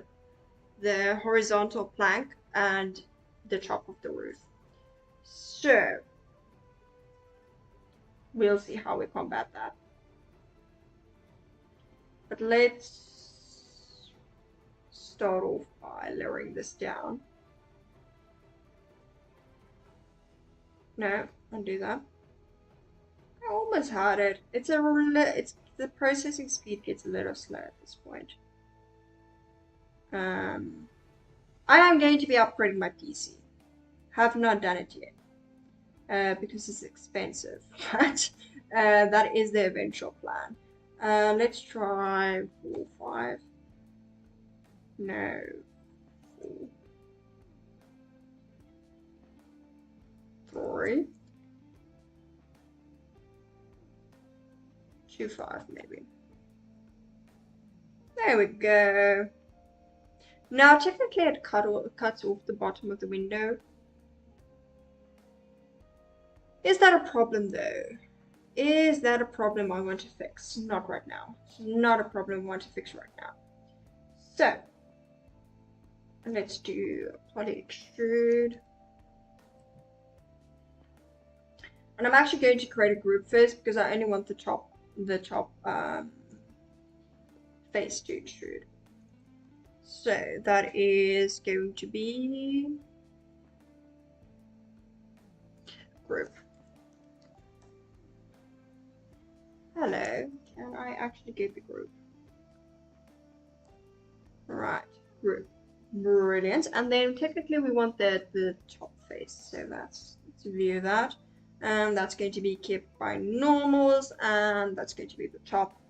the horizontal plank and the top of the roof. So we'll see how we combat that. But let's start off by lowering this down. No, undo that. I almost had it. It's the processing speed gets a little slow at this point. I am going to be upgrading my PC. Have not done it yet because it's expensive, but that is the eventual plan. Let's try 4, 5. No. 4. 3. 2, 5 maybe. There we go. Now technically it cuts off the bottom of the window. Is that a problem though? Is that a problem I want to fix? Not right now. It's not a problem I want to fix right now. So let's do poly extrude. And I'm actually going to create a group first because I only want the top face to extrude. So that is going to be group. Hello, can I actually get the group? Right, group. Brilliant. And then technically we want the top face. So let's view that. And that's going to be kept by normals, and that's going to be the top.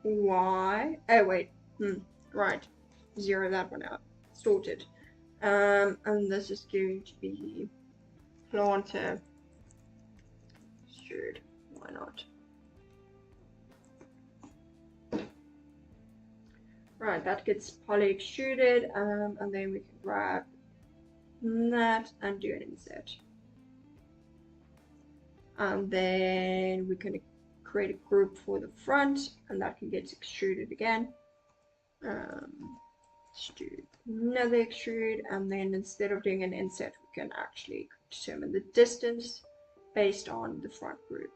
Why? Oh wait. Right. Zero that one out. Sorted. And this is going to be planter. Sure. Why not? Right, that gets poly extruded, and then we can grab that and do an insert. And then we can create a group for the front, and that can get extruded again. Let's do another extrude, and then instead of doing an insert, we can actually determine the distance based on the front group.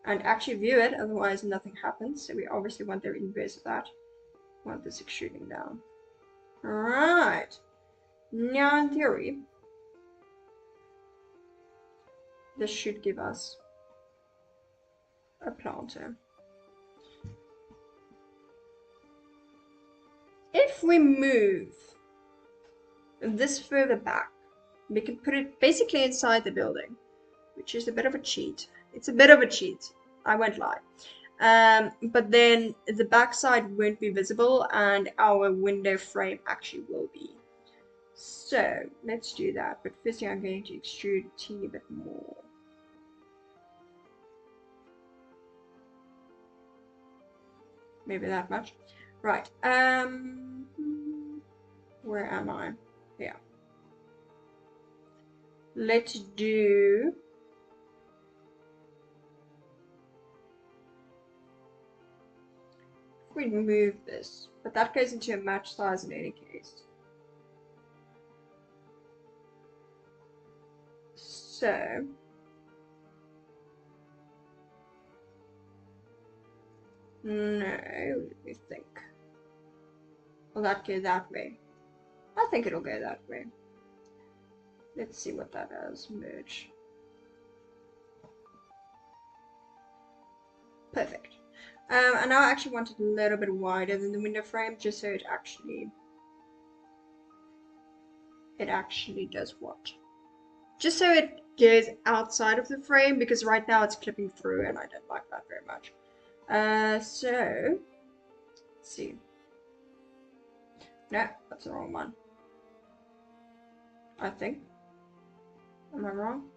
And actually view it, otherwise nothing happens. So we obviously want the inverse of that. We want this extruding down. Alright. Now in theory, this should give us a planter. If we move this further back, we can put it basically inside the building, which is a bit of a cheat. It's a bit of a cheat, I won't lie. But then the backside won't be visible and our window frame actually will be. So let's do that. But firstly, I'm going to extrude a teeny bit more. Maybe that much. Right. Where am I? Yeah. Let's do. We move this, but that goes into a match size in any case. So no, let me think. Will that go that way? I think it'll go that way. Let's see what that is. Merge. Perfect. And now I actually want it a little bit wider than the window frame, just so it actually does what? just so it goes outside of the frame, because right now it's clipping through and I don't like that very much. So let's see. No, that's the wrong one. I think. Am I wrong?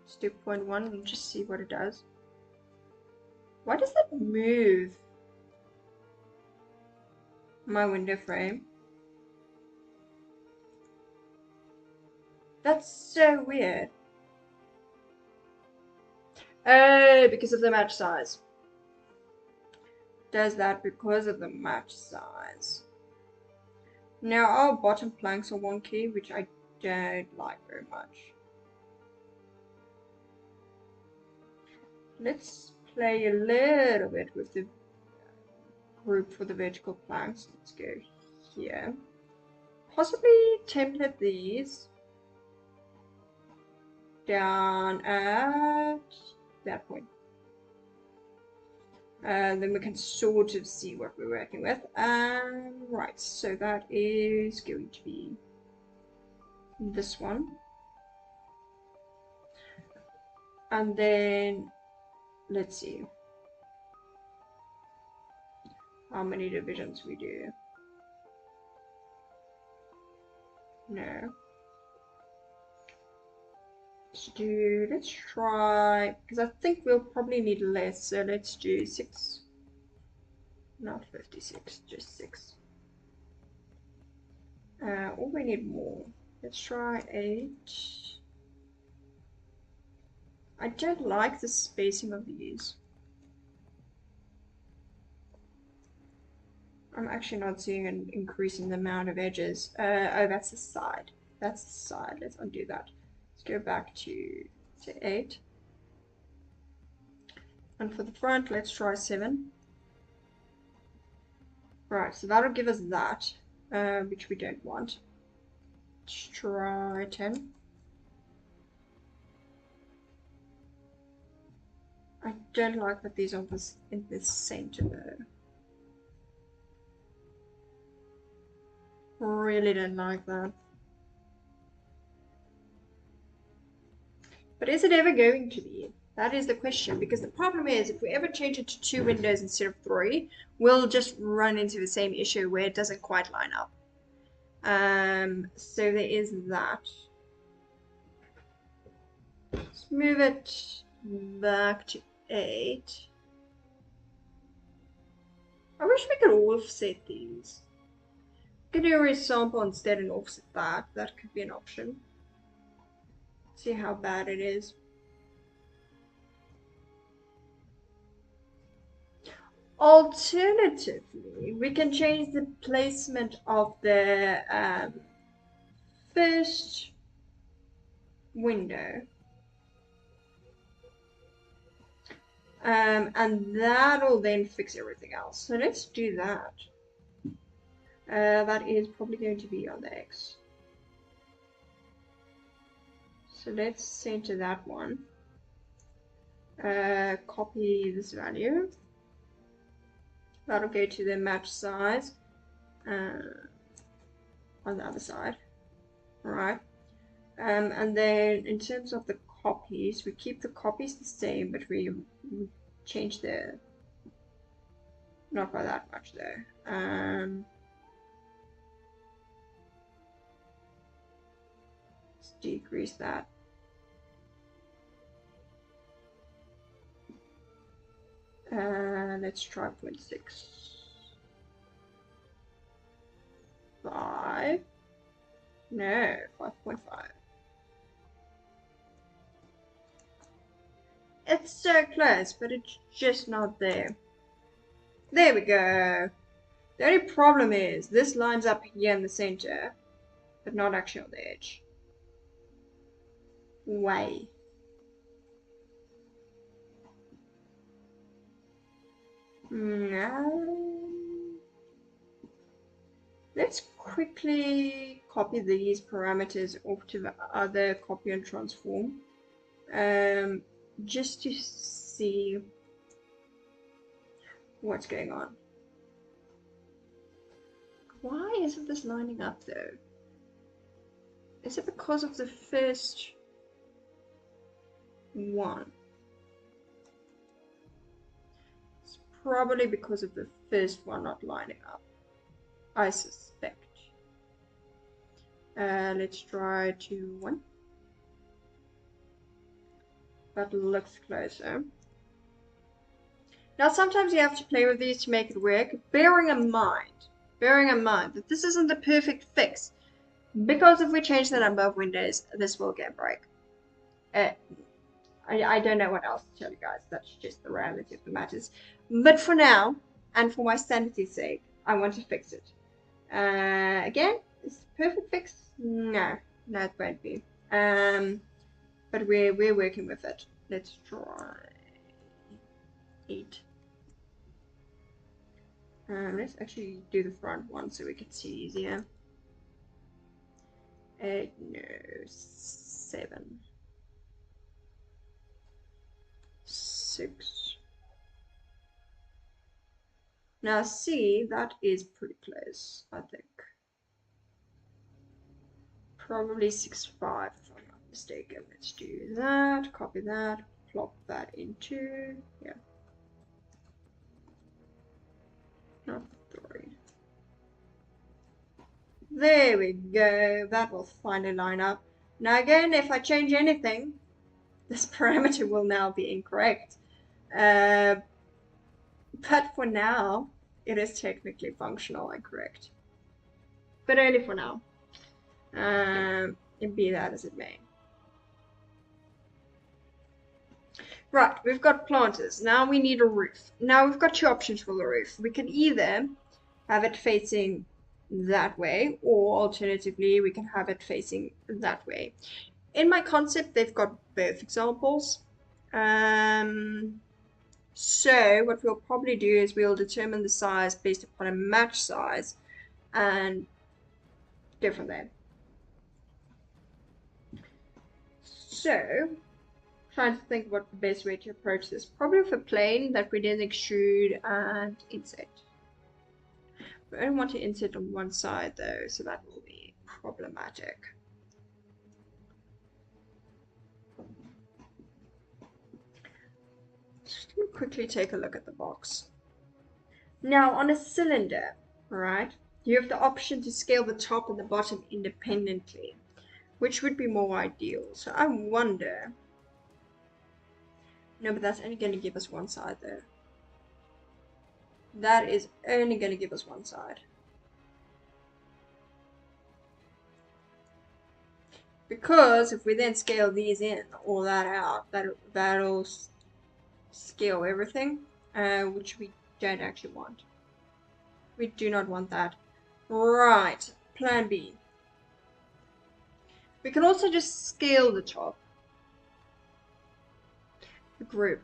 Let's do 0.1 and just see what it does. Why does that move my window frame? That's so weird. Oh, because of the match size. Does that because of the match size. Now our bottom planks are wonky, which I don't like very much. Let's play a little bit with the group for the vertical planks. Let's go here. Possibly template these down at that point. Then we can sort of see what we're working with. Right, so that is going to be this one. And then, let's see how many divisions we do. No. Let's try, because I think we'll probably need less, so let's do 6. Not 56, just 6. Or we need more. Let's try 8. I don't like the spacing of these. I'm actually not seeing an increase in the amount of edges. Oh, that's the side. That's the side. Let's undo that. Let's go back to 8. And for the front, let's try 7. Right, so that'll give us that, which we don't want. Let's try 10. I don't like that these are in the center though. Really don't like that. But is it ever going to be? That is the question, because the problem is if we ever change it to 2 windows instead of 3, we'll just run into the same issue where it doesn't quite line up. So there is that. Let's move it back to 8. I wish we could offset these. We could do a resample instead and offset that. That could be an option. See how bad it is. Alternatively, we can change the placement of the first window. And that'll then fix everything else. So let's do that. That is probably going to be on the X. So let's center that one. Copy this value. That'll go to the match size on the other side. Alright. And then in terms of the copies, we keep the copies the same, but we change the, not by that much though. Let's decrease that. Let's try 0.6. 5. No, 5.5. It's so close, but it's just not there. There we go. The only problem is this lines up here in the center, but not actually on the edge. Way. No. Let's quickly copy these parameters off to the other copy and transform. Just to see what's going on. Why isn't this lining up though? Is it because of the first 1. It's probably because of the first one not lining up, I suspect. Let's try 2, 1. That looks closer. Now sometimes you have to play with these to make it work, bearing in mind that this isn't the perfect fix. Because if we change the number of windows, this will get break. I don't know what else to tell you guys. That's just the reality of the matters. But for now, and for my sanity's sake, I want to fix it. Again, is it a perfect fix? No, it won't be. But we're working with it. Let's try 8. Let's actually do the front one so we can see easier. 8, no, 7, 6. Now see, that is pretty close, I think. Probably 6, 5 if I'm not mistaken. Let's do that, copy that, plop that into, yeah. Not 3. There we go, that will finally line up. Now again, if I change anything, this parameter will now be incorrect. But for now, it is technically functional and correct. But only for now. And be that as it may. Right, we've got planters. Now we need a roof. Now we've got 2 options for the roof. We can either have it facing that way, or alternatively, we can have it facing that way. In my concept, they've got both examples. So what we'll probably do is we'll determine the size based upon a match size and go from there. So, trying to think what the best way to approach this. Probably with a plane that we then extrude and insert. We only want to insert on one side though, so that will be problematic. Just going to quickly take a look at the box. Now on a cylinder, right, you have the option to scale the top and the bottom independently, which would be more ideal. So I wonder... No, but that's only going to give us one side though. That is only going to give us one side. Because if we then scale these in, all that out, that'll scale everything, which we don't actually want. We do not want that. Right, plan B. We can also just scale the top. The group.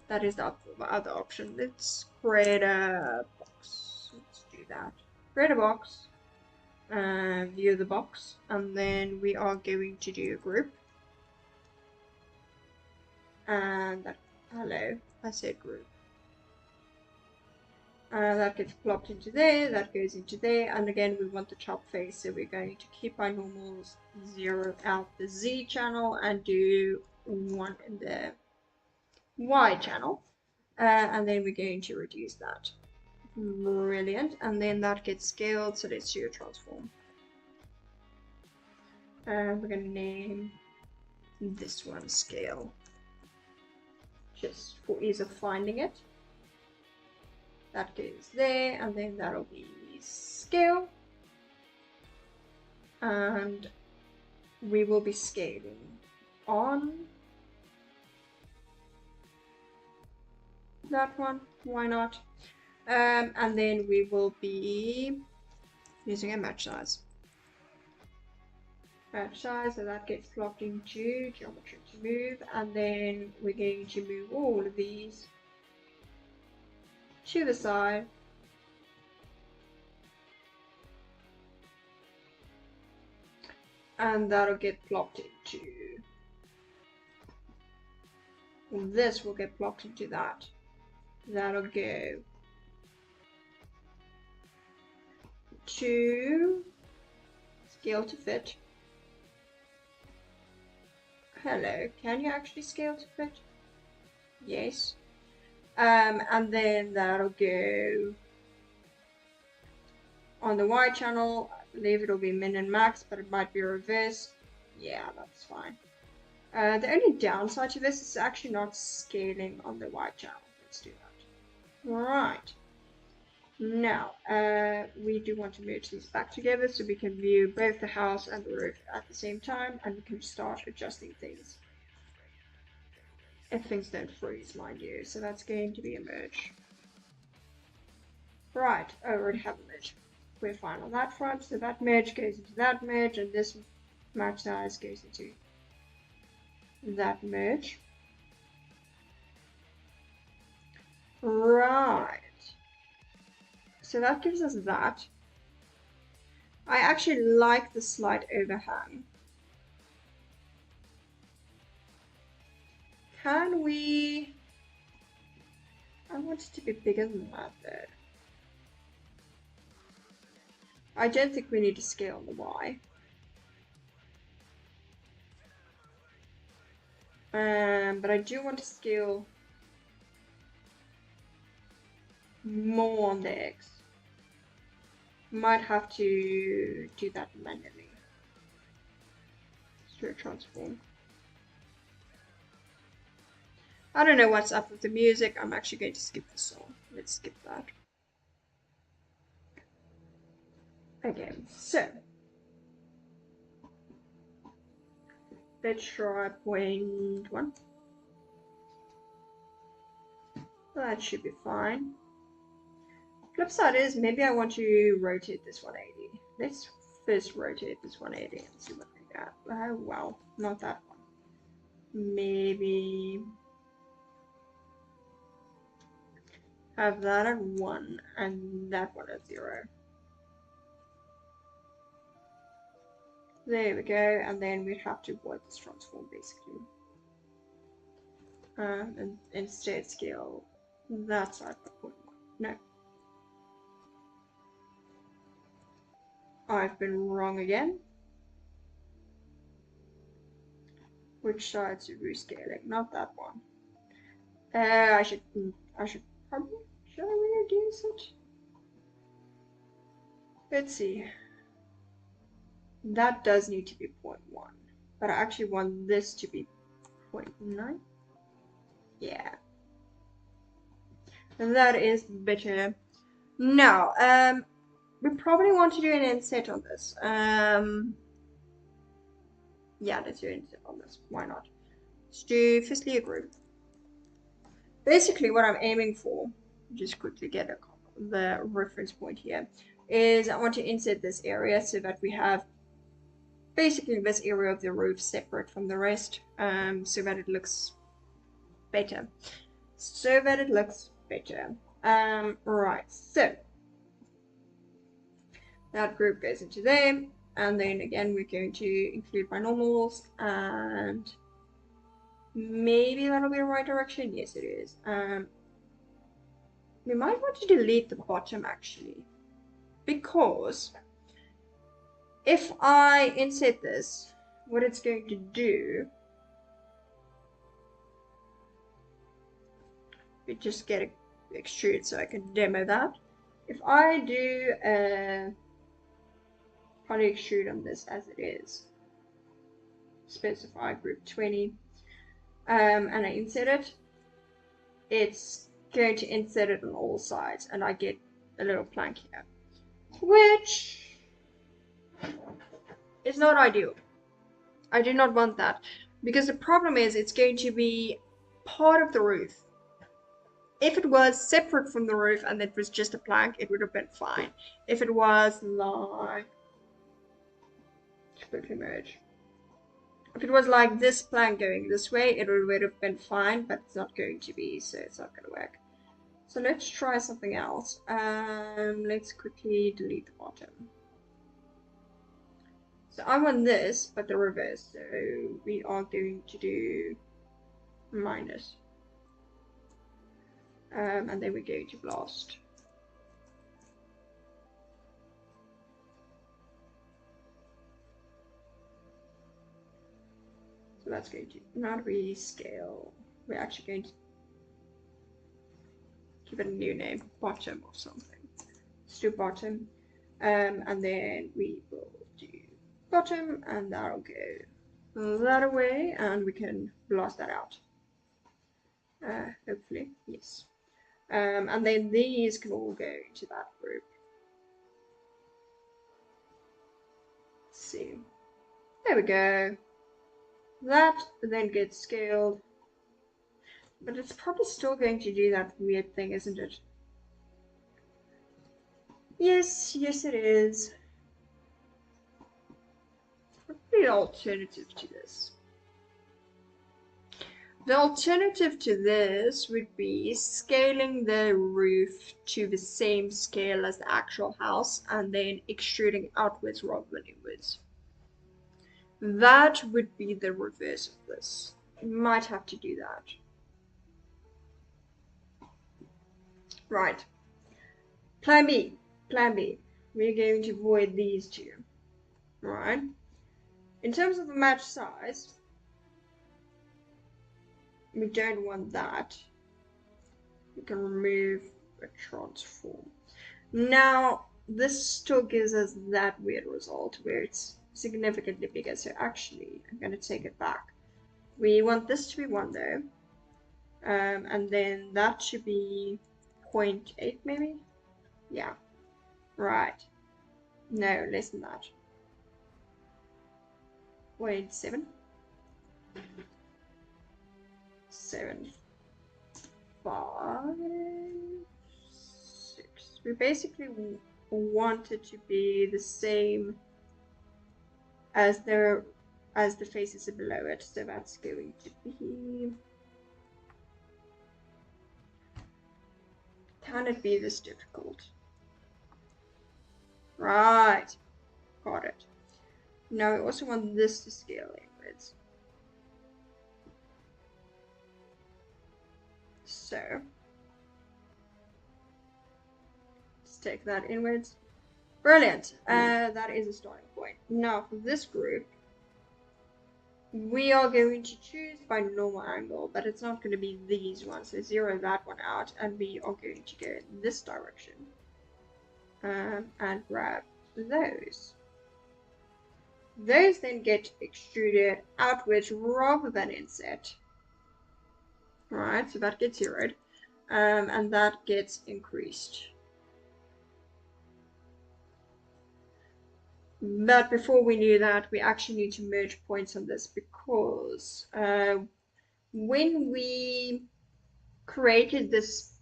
That is the other option. Let's create a box. Let's do that. Create a box. View the box. And then we are going to do a group. And that, hello, I said group. That gets plopped into there, that goes into there, and again we want the top face, so we're going to keep our normals, zero out the Z channel, and do 1 in the Y channel, and then we're going to reduce that. Brilliant, and then that gets scaled, so let's do a transform. We're going to name this one scale, just for ease of finding it. That goes there, and then that'll be scale. And we will be scaling on that one, why not? And then we will be using a match size. Match size, so that gets plopped into geometry to move, and then we're going to move all of these to the side. And that'll get plopped into this, will get plopped into that. That'll go to scale to fit. hello, can you actually scale to fit? Yes. And then that'll go on the Y channel. I believe it'll be min and max, but it might be reversed. Yeah, that's fine. The only downside to this is actually not scaling on the Y channel. Let's do that. Right. Now, we do want to merge these back together so we can view both the house and the roof at the same time, and we can start adjusting things. If things don't freeze, mind you. So that's going to be a merge. Right, I already have a merge. We're fine on that front, so that merge goes into that merge, and this match size goes into that merge. Right. So that gives us that. I actually like the slight overhang. Can we... I want it to be bigger than that though. I don't think we need to scale on the Y. But I do want to scale more on the X. Might have to do that manually. Straight transform. I don't know what's up with the music. I'm actually going to skip the song. Let's skip that. Okay, so let's try 0.1. That should be fine. Flip side is maybe I want to rotate this 180. Let's first rotate this 180 and see what we got. Oh wow, not that one. Maybe have that at 1 and that one at 0. There we go, and then we have to avoid this transform basically. And instead scale that side by 0.1. No. I've been wrong again. Which side's rescaling? Not that one. I should probably, should I reduce it? Let's see. That does need to be 0.1, but I actually want this to be 0.9. Yeah. That is better. Now, we probably want to do an inset on this. Yeah, let's do an inset on this. Why not? Let's do firstly a group. Basically, what I'm aiming for, just quickly get the reference point here, is I want to insert this area so that we have basically this area of the roof separate from the rest, so that it looks better. Right, so that group goes into there, and then again we're going to include my normals, and maybe that'll be the right direction. Yes, it is. We might want to delete the bottom actually, because if I insert this, what it's going to do, we just get extrude so I can demo that. If I do a poly extrude on this as it is, specify group 20, and I insert it, it's going to insert it on all sides, and I get a little plank here, which is not ideal. I do not want that, because the problem is it's going to be part of the roof. If it was separate from the roof and it was just a plank, it would have been fine. If it was like, quickly merge. If it was like this plank going this way, it would have been fine, but it's not going to be, so it's not going to work. So let's try something else. Let's quickly delete the bottom. So I want this, but the reverse. So we are going to do minus. And then we're going to blast. So that's going to not rescale. We're actually going to give it a new name, bottom or something. Let's do bottom. And then we will do bottom, and that'll go that away, and we can blast that out. Hopefully, yes. And then these can all go to that group. Let's see. There we go. That then gets scaled. But it's probably still going to do that weird thing, isn't it? Yes, yes it is. What's the alternative to this? The alternative to this would be scaling the roof to the same scale as the actual house and then extruding outwards rather than inwards. That would be the reverse of this. You might have to do that. Right. Plan B. Plan B. We're going to avoid these two. Right. In terms of the match size, we don't want that. We can remove a transform. Now, this still gives us that weird result where it's significantly bigger. So actually, I'm going to take it back. We want this to be 1 though. And then that should be 0.8 maybe? Yeah. Right. No, less than that. 0.7. 7, 5, 6. We basically want it to be the same as the faces below it, so that's going to be. Can it be this difficult? Right, got it. Now we also want this to scale inwards. So let's take that inwards. Brilliant. That is a starting point. Now for this group, we are going to choose by normal angle, but it's not going to be these ones. So zero that one out, and we are going to go in this direction and grab those. Those then get extruded outwards rather than inset. Right, so that gets zeroed, and that gets increased. But before we do that, we actually need to merge points on this because when we created this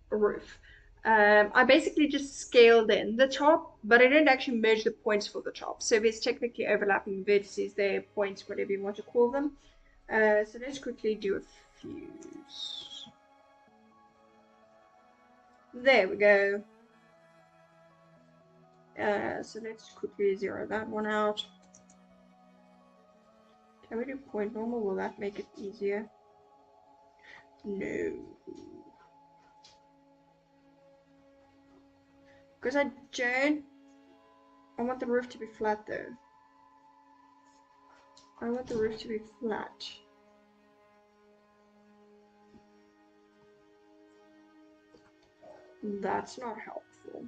roof, I basically just scaled in the top, but I didn't actually merge the points for the top. So there's technically overlapping vertices there, points, whatever you want to call them. So let's quickly do a fuse. There we go. So let's quickly zero that one out. Can we do point normal? Will that make it easier? No. Because I want the roof to be flat though. I want the roof to be flat. That's not helpful.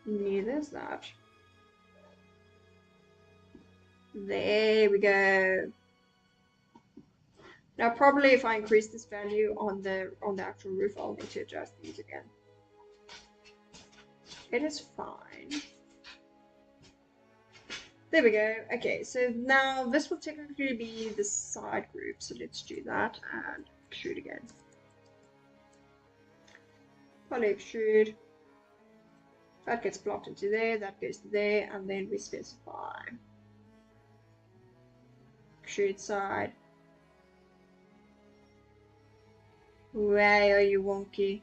Neither is that. There we go. Now probably if I increase this value on the actual roof, I'll need to adjust these again. It is fine. There we go. Okay, so now this will technically be the side group. So let's do that and extrude again. Poly extrude. That gets plopped into there, that goes to there, and then we specify extrude side. Why are you wonky?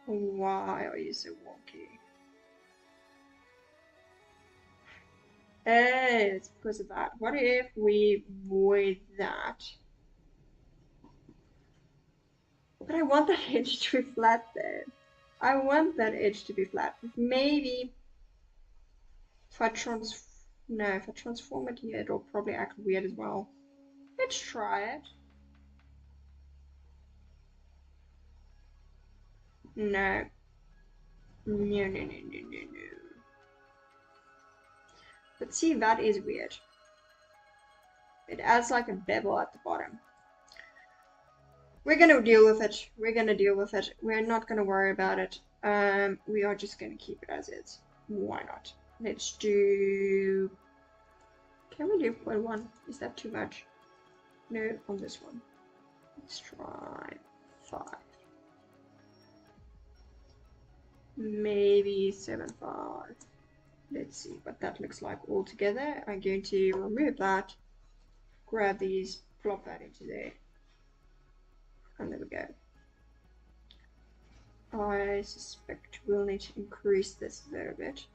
Why are you so wonky? It's because of that. What if we void that? But I want that edge to be flat there. I want that edge to be flat. Maybe If I transform it here, it'll probably act weird as well. Let's try it. No. No. But see, that is weird. It adds like a bevel at the bottom. We're gonna deal with it. We're not gonna worry about it. We are just gonna keep it as is. Why not? Let's do... Can we do 0.1? Is that too much? No, on this one. Let's try 5. Maybe 7.5. Let's see what that looks like all together. I'm going to remove that, grab these, plop that into there, and there we go. I suspect we'll need to increase this a little bit.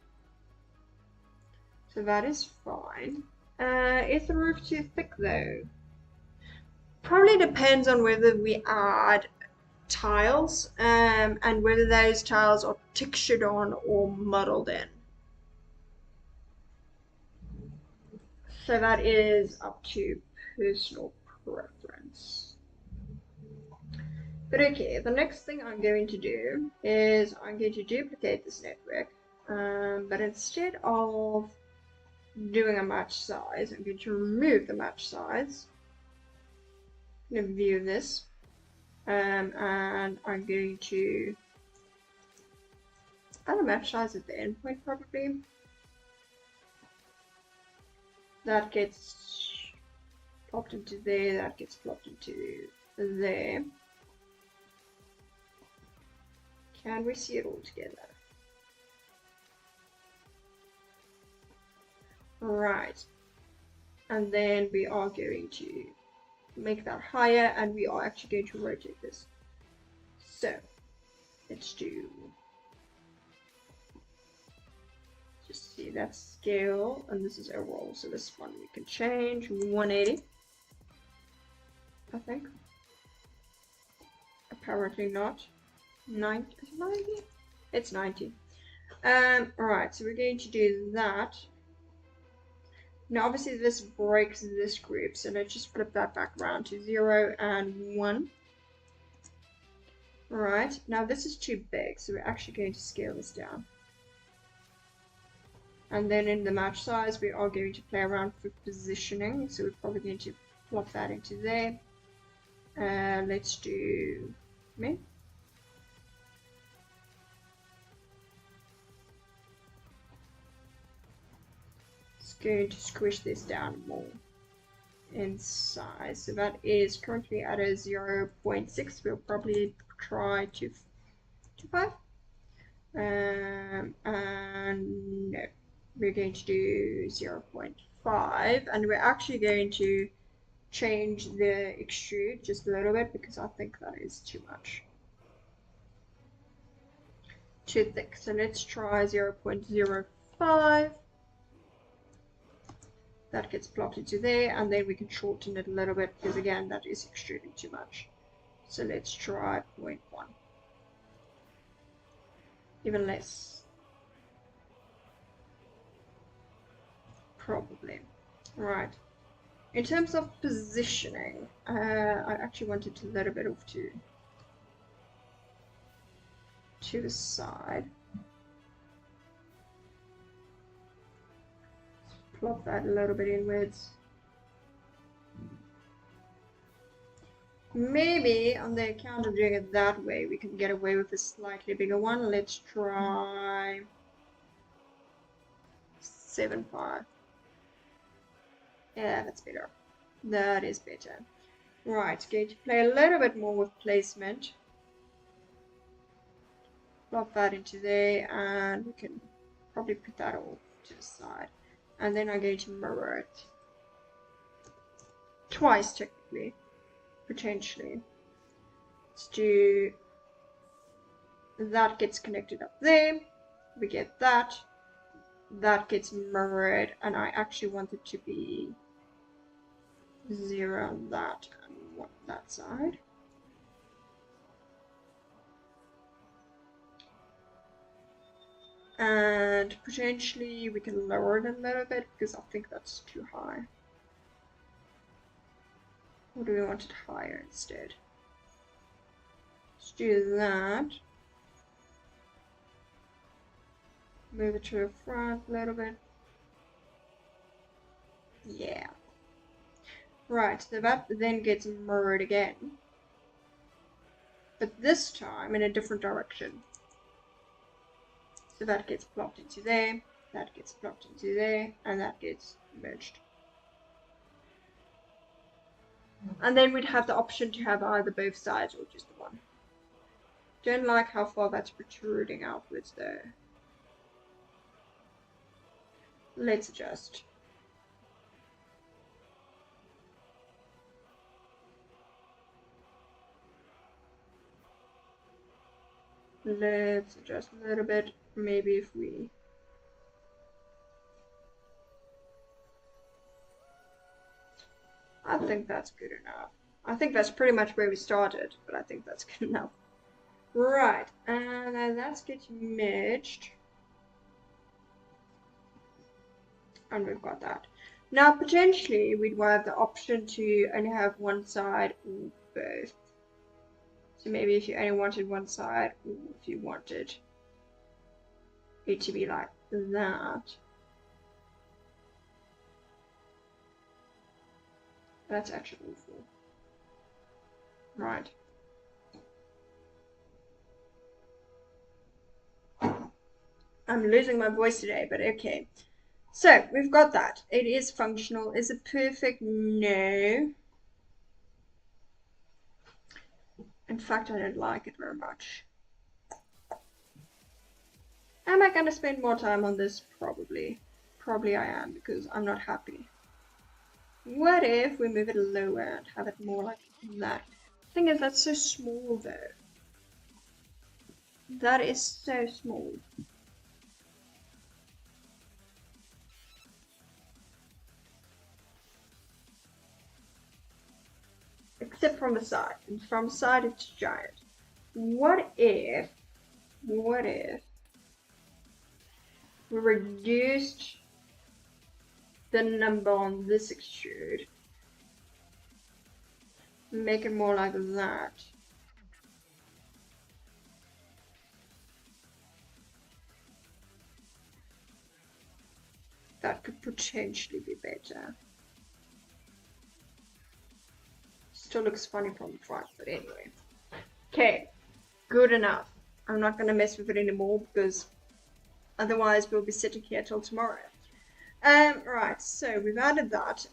So that is fine. Is the roof too thick though? Probably depends on whether we add tiles and whether those tiles are textured on or muddled in. So that is up to personal preference. But okay, the next thing I'm going to do is I'm going to duplicate this network, but instead of doing a match size, I'm going to remove the match size. I'm going to view this, and I'm going to add a match size at the endpoint probably. That gets plopped into there, that gets plopped into there. Can we see it all together? Right. And then we are going to make that higher, and we are actually going to rotate this. So let's do, just see that scale, and this is overall, so this one we can change 180, I think. Apparently not. 90, is it 90? It's 90. Alright, so we're going to do that. Now obviously this breaks this group, so let's just flip that back around to 0 and 1. Alright, now this is too big, so we're actually going to scale this down. And then in the match size, we are going to play around with positioning, so we're probably going to plop that into there. Let's do me. Going to squish this down more in size, so that is currently at a 0.6. We'll probably try to 5, and no, we're going to do 0.5, and we're actually going to change the extrude just a little bit because I think that is too much, too thick. So let's try 0.05. That gets plopped into there, and then we can shorten it a little bit because again that is extruding too much. So let's try 0.1. Even less. Probably. Right. In terms of positioning, I actually wanted to let a bit off to the side. Plop that a little bit inwards. Maybe on the account of doing it that way, we can get away with a slightly bigger one. Let's try 7.5. Yeah, that's better. That is better. Right, going to play a little bit more with placement. Plop that into there, and we can probably put that all to the side. And then I'm going to mirror it twice, technically, potentially. Let's do that, gets connected up there. We get that. That gets mirrored, and I actually want it to be 0 on that and 1 on that side. And potentially we can lower it a little bit because I think that's too high. Or do we want it higher instead? Let's do that. Move it to the front a little bit. Yeah. Right, so that then gets mirrored again. But this time in a different direction. So that gets plopped into there, that gets plopped into there, and that gets merged. And then we'd have the option to have either both sides or just the one. Don't like how far that's protruding outwards there. Let's adjust. Let's adjust a little bit. Maybe if we... I think that's good enough. I think that's pretty much where we started, but I think that's good enough. Right, and then that's getting merged. And we've got that. Now, potentially, we'd have the option to only have one side or both. So maybe if you only wanted one side, or if you wanted it to be like that. That's actually awful. Right. I'm losing my voice today, but okay. So, we've got that. It is functional. Is it perfect? No. In fact, I don't like it very much. Am I going to spend more time on this? Probably. Probably I am, because I'm not happy. What if we move it lower and have it more like that? The thing is, that's so small, though. That is so small. Except from the side. And from the side, it's giant. What if we reduced the number on this extrude? Make it more like that. That could potentially be better. Still looks funny from the front, but anyway. Okay, good enough. I'm not going to mess with it anymore because otherwise we'll be sitting here till tomorrow. Right, so we've added that.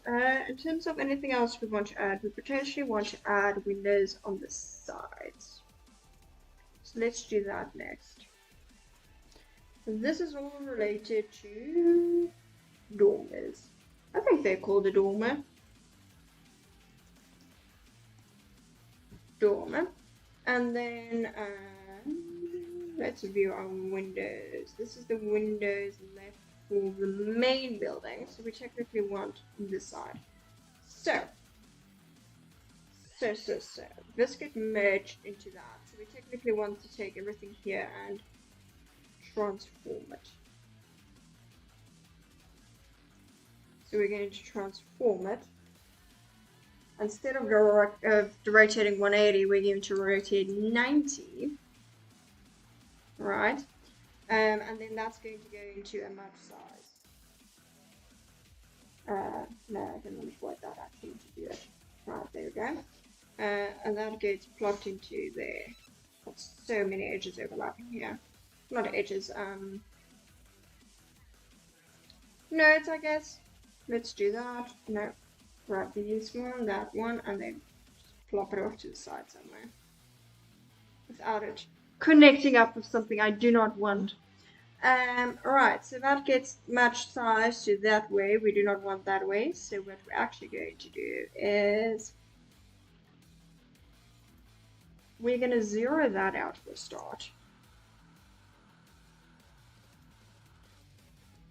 In terms of anything else we want to add, we potentially want to add windows on the sides. So let's do that next. This is all related to dormers. I think they're called a dormer. Dormer. And then let's view our windows. This is the windows left for the main building, so we technically want this side. So this gets merged into that. So we technically want to take everything here and transform it. So we're going to transform it. Instead of rotating 180, we're going to rotate 90. Right? And then that's going to go into a map size. No, I can manipulate that actually to do it. Right, there we go. And that gets plopped into there. Got so many edges overlapping here. Not edges, nodes, I guess. Let's do that. No. Right, this one, that one, and then just plop it off to the side somewhere. Without it connecting up with something I do not want. Alright, so that gets matched size to that way. We do not want that way. So what we're actually going to do is we're going to zero that out for a start.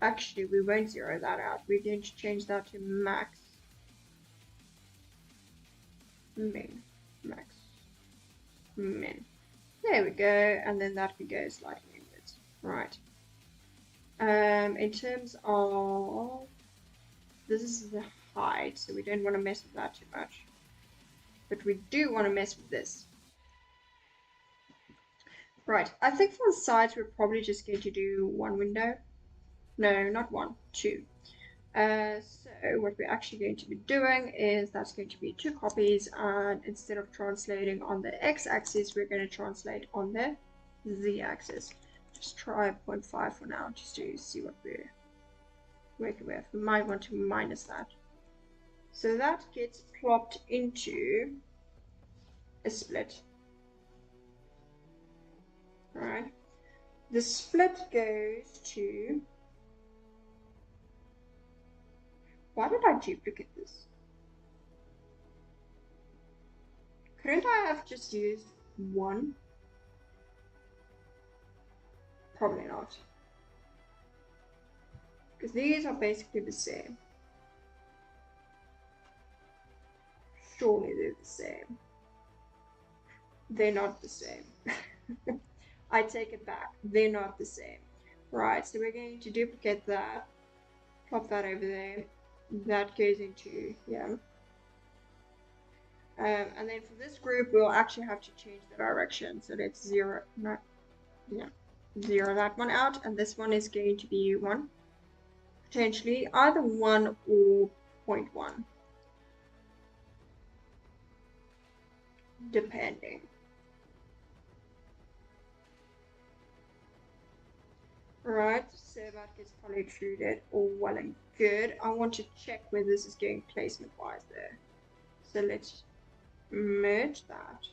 Actually, we won't zero that out. We're going to change that to max. Min. Max. Min. There we go. And then that can go slightly inwards. Right. In terms of, this is the height, so we don't want to mess with that too much. But we do want to mess with this. Right, I think for the sides we're probably just going to do one window. No, not one, two. So what we're actually going to be doing is that's going to be 2 copies, and instead of translating on the x-axis, we're going to translate on the z-axis. Just try 0.5 for now, just to see what we're working with. We might want to minus that. So that gets plopped into a split. Alright. The split goes to... Why did I duplicate this? Couldn't I have just used one? Probably not. Because these are basically the same. Surely they're the same. They're not the same. I take it back. They're not the same. Right, so we're going to duplicate that. Pop that over there. That goes into here. And then for this group, we'll actually have to change the direction. So let's zero that one out. And this one is going to be 1. Potentially either 1 or 0.1. Depending. Right, so that gets polytruded, all well and good. I want to check where this is going placement-wise there. So let's merge that.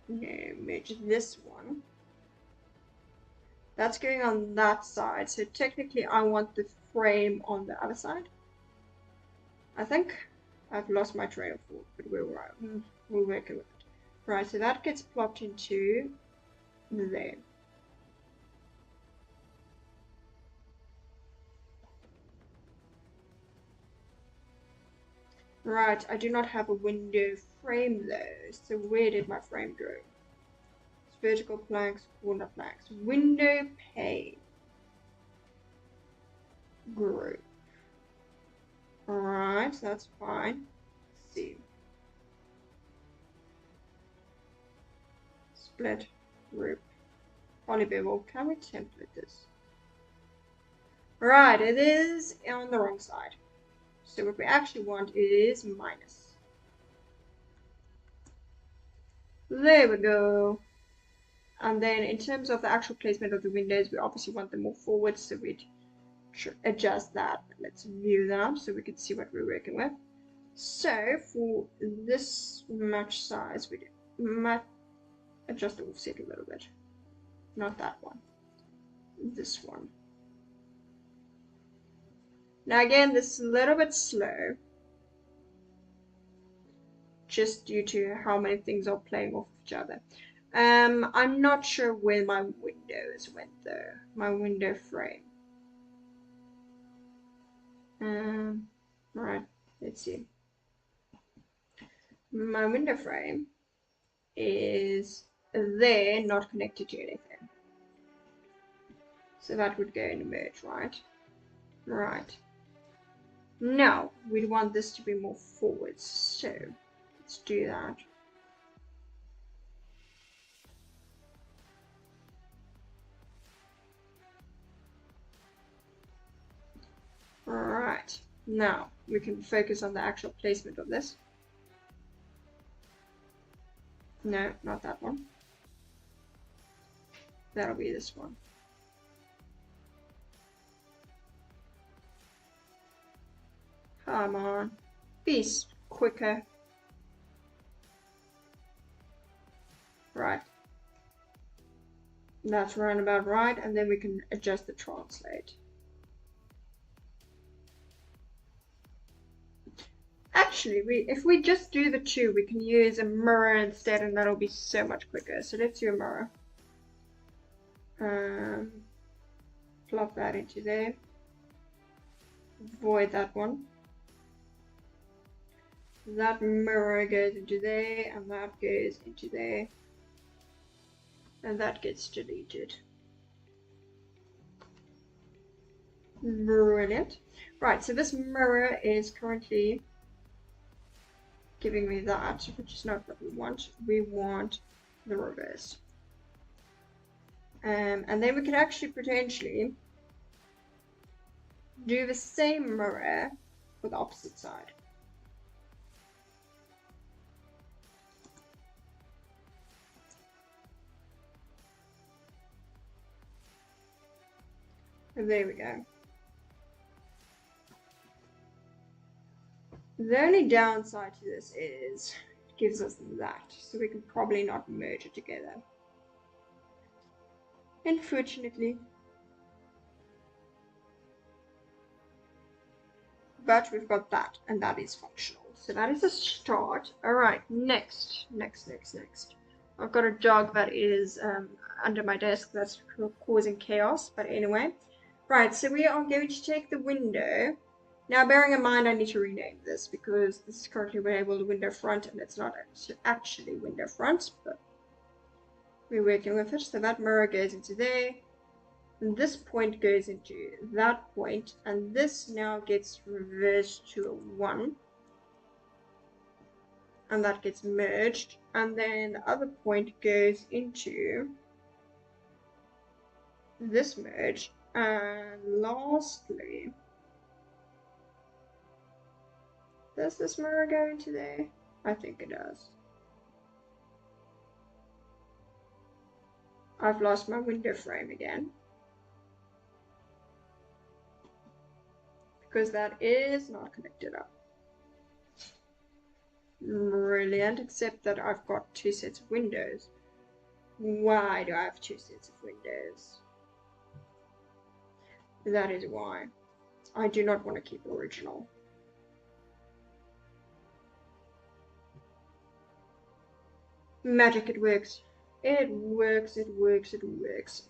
No, merge this one. That's going on that side, so technically I want the frame on the other side. I think I've lost my train of thought, but we're working with it. Right, so that gets plopped into there. Right, I do not have a window frame though, so where did my frame go? It's vertical planks, corner planks, window pane, group. Alright, that's fine. Let's see. Split, group, polybevel. Can we template this? Right, it is on the wrong side. So what we actually want is minus. There we go. And then in terms of the actual placement of the windows, we obviously want them more forward, so we'd adjust that. Let's view them so we can see what we're working with. So for this match size, we might adjust the offset a little bit. Not that one. This one. Now again, this is a little bit slow, just due to how many things are playing off each other. I'm not sure where my windows went though. My window frame. Right, let's see. My window frame is there, not connected to anything. So that would go in a merge, right? Right. Now, we'd want this to be more forward, so let's do that. Alright, now we can focus on the actual placement of this. No, not that one. That'll be this one. Come on, be quicker. Right. That's round about right, and then we can adjust the translate. Actually, if we just do the 2, we can use a mirror instead, and that'll be so much quicker. So let's do a mirror. Plop that into there. Void that one. That mirror goes into there, and that goes into there. and that gets deleted. Brilliant. Right, so this mirror is currently giving me that, which is not what we want. We want the reverse. And then we could actually potentially do the same mirror for the opposite side. And there we go. The only downside to this is it gives us that, so we can probably not merge it together. Unfortunately. But we've got that, and that is functional. So that is a start. Alright, next. I've got a dog that is under my desk that's causing chaos, but anyway. Right, so we are going to take the window. Now, bearing in mind, I need to rename this because this is currently labeled window front and it's not actually window front, but we're working with it. So that mirror goes into there, and this point goes into that point, and this now gets reversed to a 1, and that gets merged, and then the other point goes into this merge, and lastly, does this mirror go into there? I think it does. I've lost my window frame again, because that is not connected up. Brilliant, except that I've got 2 sets of windows. Why do I have 2 sets of windows? That is why. I do not want to keep original. Magic, it works. It works.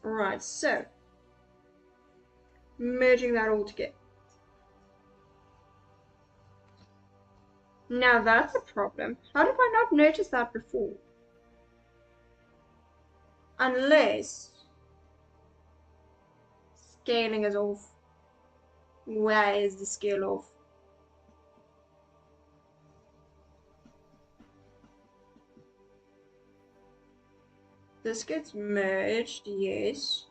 Alright, so merging that all together. Now that's a problem. How did I not notice that before? Unless scaling is off. Where is the scale off? This gets merged, yes.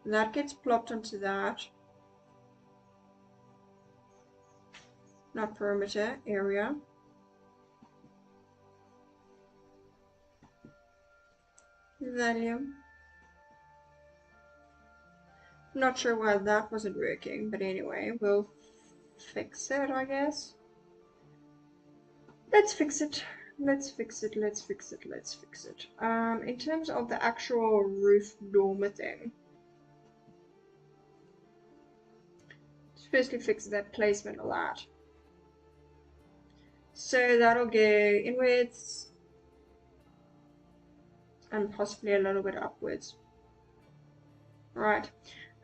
That gets plopped onto that. Not perimeter, area. Volume. Not sure why that wasn't working, but anyway, we'll fix it, I guess. Let's fix it. In terms of the actual roof dormer thing, let's firstly fix that placement of that. So that'll go inwards and possibly a little bit upwards. Right.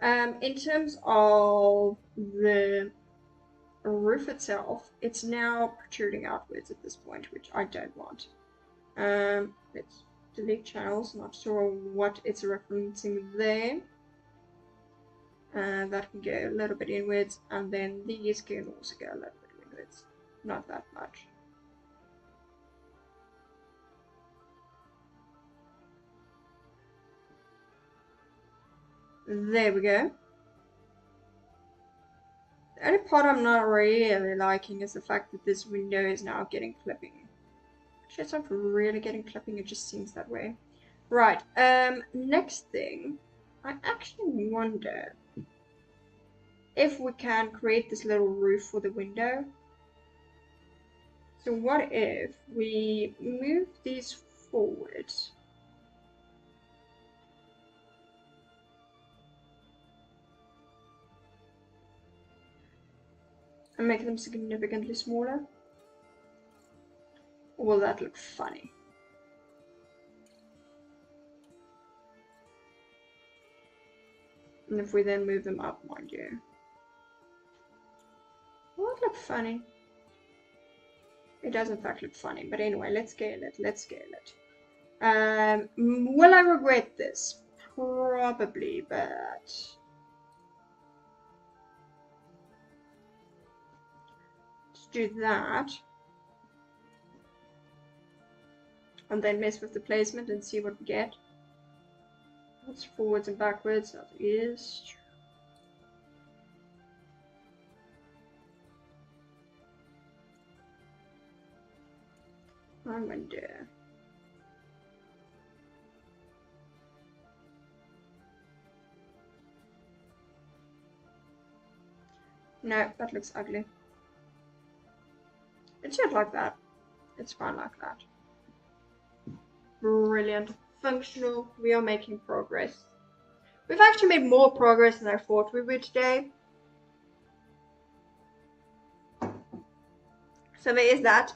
In terms of the roof itself, it's now protruding outwards at this point, which I don't want. Let's delete channels, not sure what it's referencing there. That can go a little bit inwards, and then these can also go a little bit inwards. Not that much. There we go. The only part I'm not really liking is the fact that this window is now getting clipping. Actually, it's not really getting clipping, it just seems that way. Right, next thing, I actually wonder if we can create this little roof for the window. So what if we move these forward? And make them significantly smaller? Or will that look funny? And if we then move them up, mind you. Will it look funny? It does in fact look funny, but anyway, let's scale it. Will I regret this? Probably, but let's do that. And then mess with the placement and see what we get. That's forwards and backwards, that is. I wonder. No, that looks ugly. It's not like that. It's fine like that. Brilliant. Functional. We are making progress. We've actually made more progress than I thought we would today. So there is that.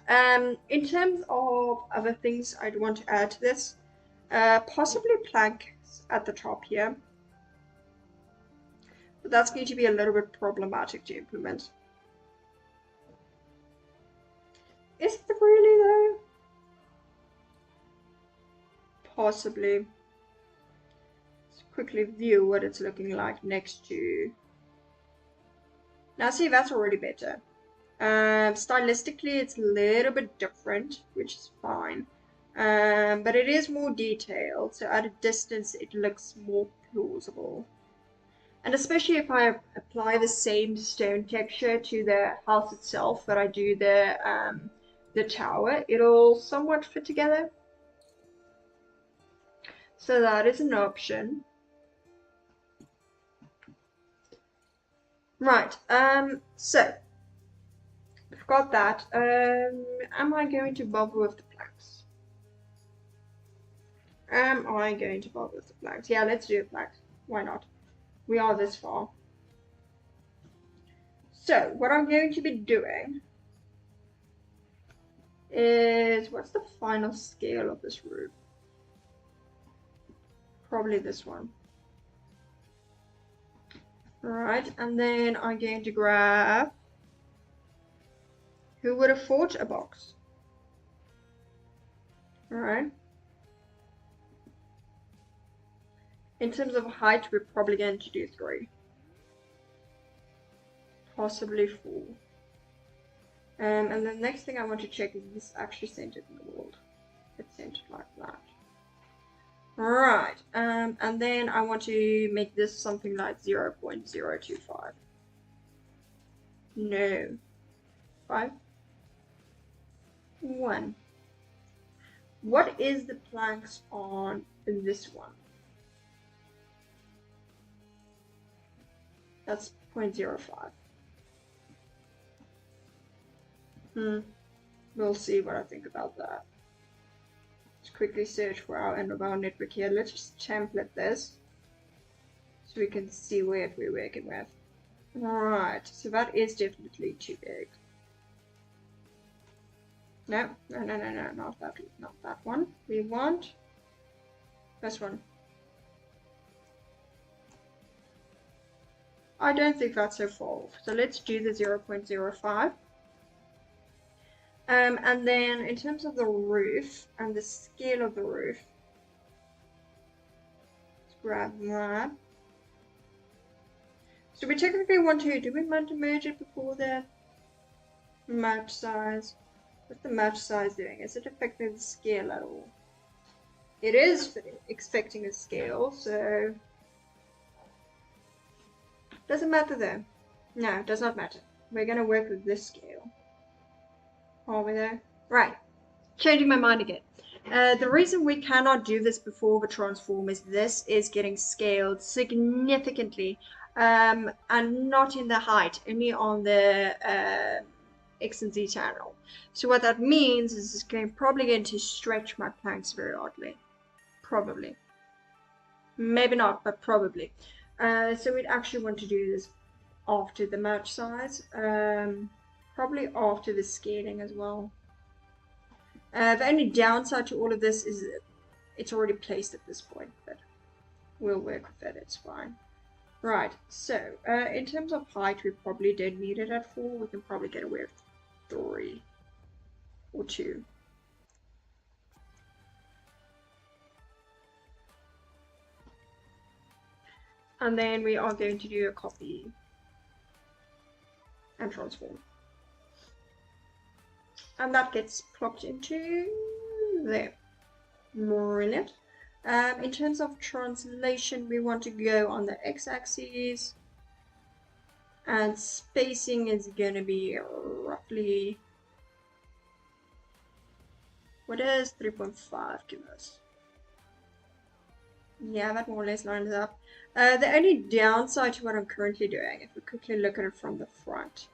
In terms of other things I'd want to add to this, possibly planks at the top here. But that's going to be a little bit problematic to implement. Is it really though? Possibly. Let's quickly view what it's looking like next to. Now see, that's already better. Stylistically, it's a little bit different, which is fine. But it is more detailed, so at a distance it looks more plausible. And especially if I apply the same stone texture to the house itself that I do the tower, it'll somewhat fit together. So that is an option. Right, so we've got that. Am I going to bother with the planks? Am I going to bother with the planks? Yeah, let's do the planks. Why not? We are this far. So, what I'm going to be doing is, what's the final scale of this roof? Probably this one. Alright, and then I'm going to grab, who would have thought, a box. Alright. In terms of height, we're probably going to do 3. Possibly 4. And the next thing I want to check is this actually centered in the world. It's centered like that. Right, and then I want to make this something like 0.025. No. 5. 1. What is the planks on this one? That's 0.05. We'll see what I think about that. Let's quickly search for our end of our network here. Let's just template this so we can see what we're working with. Alright, so that is definitely too big. No, not that one. We want this one. I don't think that's so far off. So let's do the 0.05. And then in terms of the roof and the scale of the roof, let's grab that. So we technically want to, do we want to merge it before the match size? What's the match size doing? Is it affecting the scale at all? It is expecting a scale, so doesn't matter though. No, it does not matter. We're gonna work with this scale. Are we there? Right. Changing my mind again. The reason we cannot do this before the transform is this is getting scaled significantly, and not in the height, only on the X and Z channel. So what that means is it's probably going to stretch my planks very oddly. Probably. Maybe not, but probably. So we'd actually want to do this after the match size. Probably after the scaling as well. The only downside to all of this is it's already placed at this point, but we'll work with it, it's fine. Right, so in terms of height, we probably don't need it at 4. We can probably get away with 3 or 2. And then we are going to do a copy and transform. And that gets plopped into there. Brilliant. In terms of translation, we want to go on the x-axis, and spacing is going to be roughly, what does 3.5 give us? Yeah, that more or less lines up. The only downside to what I'm currently doing, if we quickly look at it from the front,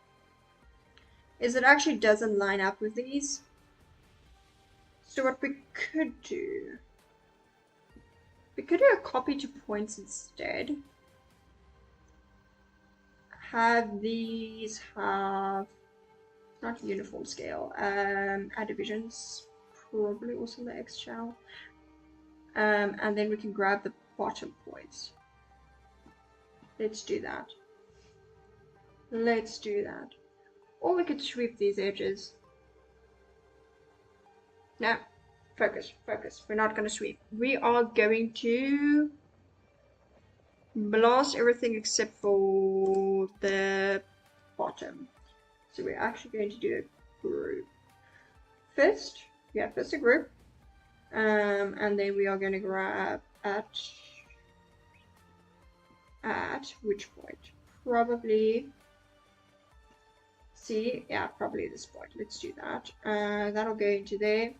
is it actually doesn't line up with these. So what we could do, we could do a copy to points instead. Have these have not uniform scale, add divisions, probably also the X channel. And then we can grab the bottom points. Let's do that. Let's do that. Or we could sweep these edges. No, focus, focus. We're not going to sweep. We are going to blast everything except for the bottom. So we're actually going to do a group. First a group. And then we are going to grab at which point? Probably, see, yeah, probably this point. Let's do that. That'll go into there.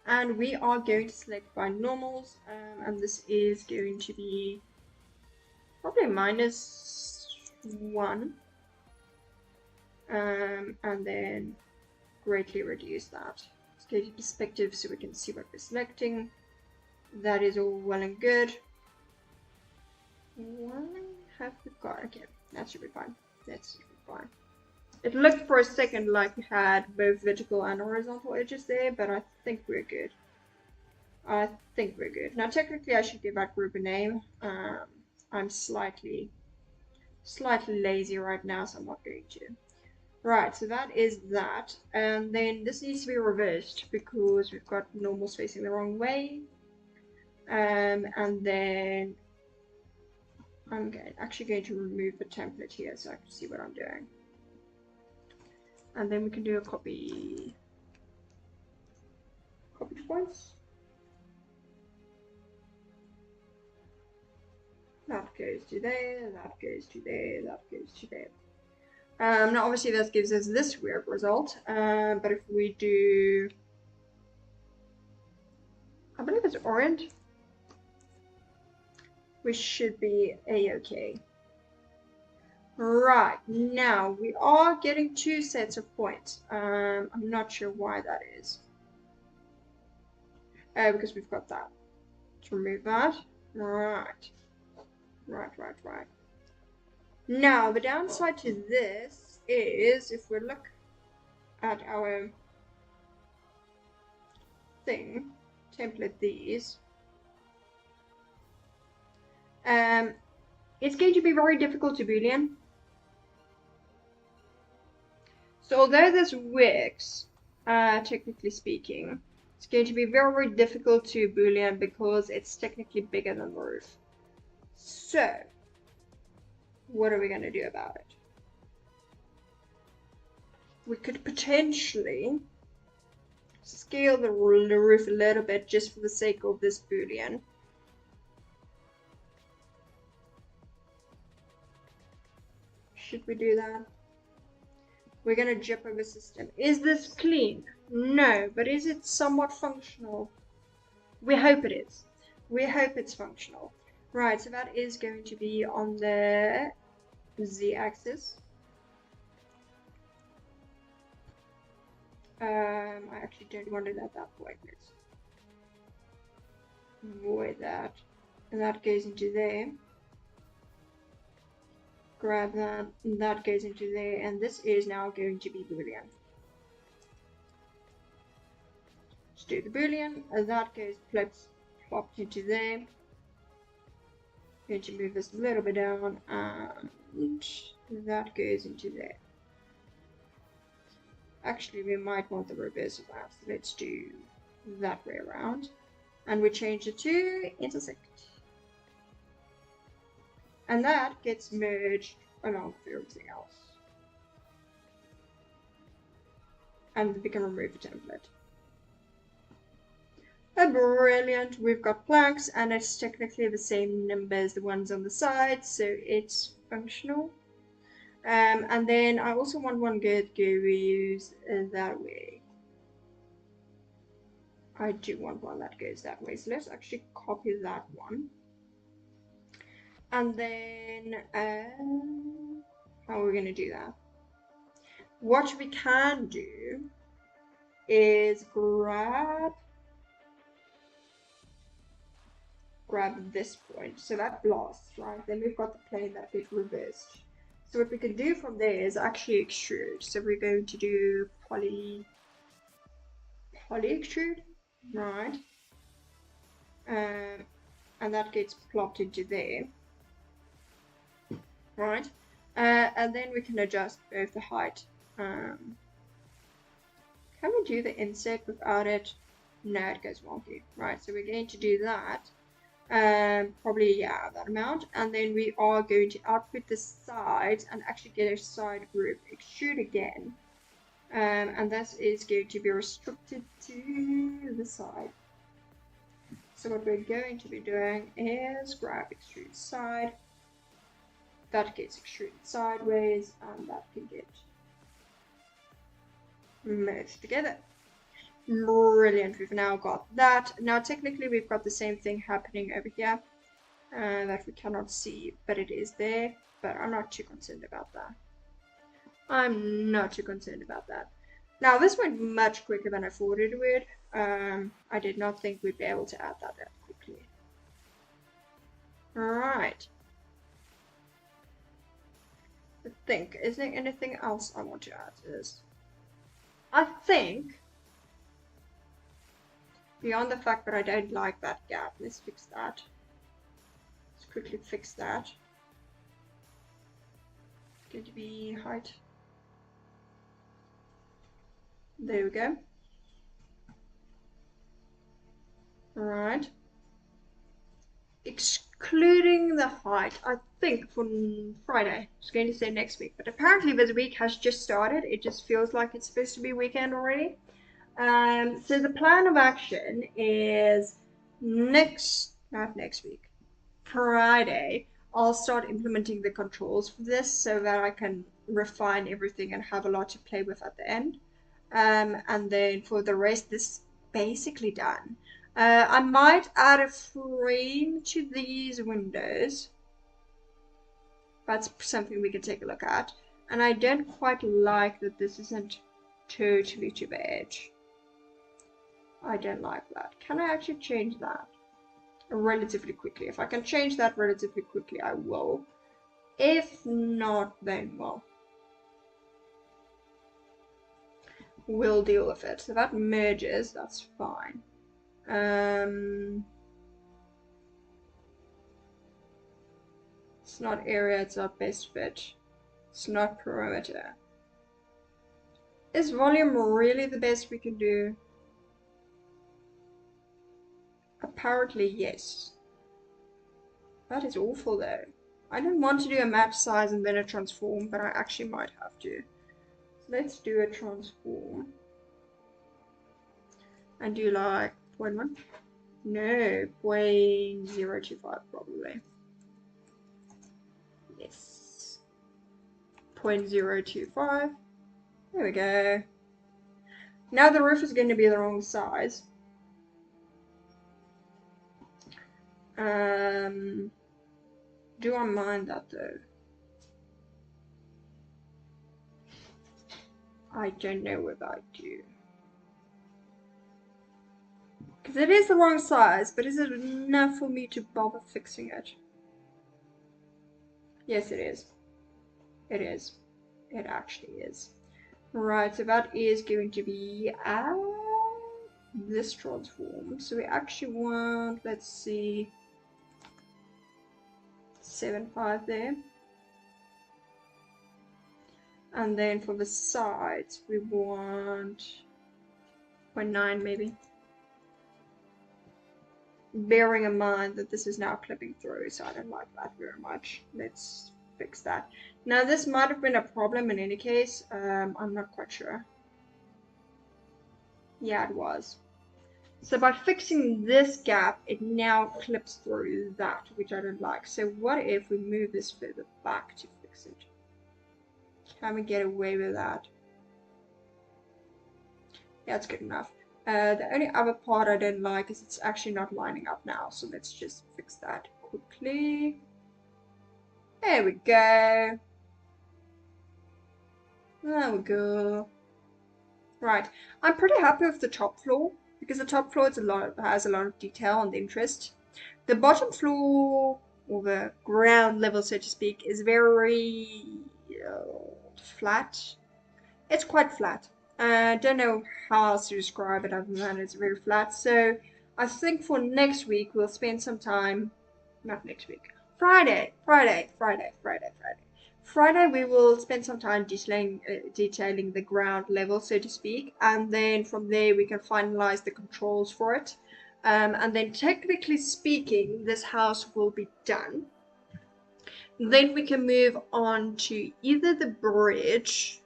And we are going to select by normals, and this is going to be probably -1. And then greatly reduce that. Let's go to perspective so we can see what we're selecting. That is all well and good. What have we got? Okay, that should be fine. That should be fine. It looked for a second like we had both vertical and horizontal edges there, but I think we're good. I think we're good. Now technically I should give that group a name. I'm slightly lazy right now, so I'm not going to. Right, so that is that. And then this needs to be reversed because we've got normals facing the wrong way. And then I'm actually going to remove the template here so I can see what I'm doing. And then we can do a copy to points. That goes to there, that goes to there, that goes to there. Now obviously this gives us this weird result, but if we do, I believe it's orient, we should be a-okay. Right, now we are getting 2 sets of points. I'm not sure why that is. Because we've got that. Let's remove that. Right. Now, the downside to this is, if we look at our thing, template these, it's going to be very difficult to Boolean. So although this works, technically speaking, it's going to be very, very difficult to Boolean because it's technically bigger than the roof. So, what are we going to do about it? We could potentially scale the roof a little bit just for the sake of this Boolean. Should we do that? We're going to jump over system. Is this clean? No, but is it somewhat functional? We hope it is. We hope it's functional. Right, so that is going to be on the z-axis. I actually don't want it at that point. Let's avoid that. And that goes into there. Grab that, and that goes into there, and this is now going to be Boolean. Let's do the Boolean, and that goes plopped into there. Going to move this a little bit down, and that goes into there. Actually, we might want the reverse of that, so let's do that way around. And we change it to intersect. and that gets merged along with everything else. And we can remove the template. Brilliant, we've got planks and it's technically the same number as the ones on the side, so it's functional. And then I also want one that goes that way. I do want one that goes that way, so let's actually copy that one. And then, how are we going to do that? What we can do is grab this point, so that blasts, right? Then we've got the plane that gets reversed. So what we can do from there is actually extrude. So we're going to do poly extrude, right? And that gets plopped into there, right? And then we can adjust both the height. Can we do the inset without it? No, it goes wonky, right? So we're going to do that. Probably, yeah, that amount. And then we are going to output the sides and actually get a side group. Extrude again. And this is going to be restricted to the side. So what we're going to be doing is grab extrude side. That gets extruded sideways, and that can get merged together. Brilliant, we've now got that. Now technically we've got the same thing happening over here that we cannot see, but it is there. But I'm not too concerned about that. I'm not too concerned about that. Now this went much quicker than I thought it would. I did not think we'd be able to add that quickly. Alright. I think, is there anything else I want to add to this? I think, beyond the fact that I don't like that gap, let's fix that. Let's quickly fix that. It's going to be height. There we go. Alright. Excluding the height, I think for Friday. I was going to say next week, but apparently this week has just started. It just feels like it's supposed to be weekend already. So the plan of action is not next week, Friday, I'll start implementing the controls for this so that I can refine everything and have a lot to play with at the end. And then for the rest, this is basically done. I might add a frame to these windows. That's something we can take a look at. And I don't quite like that this isn't totally to the edge. I don't like that. Can I actually change that relatively quickly? If I can change that relatively quickly, I will. If not, then well, we'll deal with it. So that merges, that's fine. It's not area, it's not best fit. It's not perimeter. Is volume really the best we can do? Apparently, yes. That is awful though. I don't want to do a match size and then a transform, but I actually might have to. So let's do a transform. And do like 0.1? No, 0.025 probably. Yes. 0.025. There we go. Now the roof is going to be the wrong size. Do I mind that though? I don't know if I do. Because it is the wrong size, but is it enough for me to bother fixing it? Yes, it is. It is. It actually is. Right, so that is going to be this transform. So we actually want, let's see, 7.5 there. And then for the sides, we want 0.9 maybe. bearing in mind that this is now clipping through, so I don't like that very much. Let's fix that. Now this might have been a problem in any case. I'm not quite sure. Yeah, it was. So by fixing this gap, it now clips through that, which I don't like. So what if we move this further back to fix it? Can we get away with that? Yeah, it's good enough. The only other part I don't like is it's actually not lining up now. So let's just fix that quickly. There we go. There we go. Right. I'm pretty happy with the top floor because the top floor has a lot of detail and interest. The bottom floor, or the ground level, so to speak, is very flat. It's quite flat. I don't know how else to describe it other than it's very flat. So I think for next week we'll spend some time, not next week, Friday we will spend some time detailing the ground level, so to speak, and then from there we can finalize the controls for it. And then technically speaking, this house will be done. Then we can move on to either the bridge.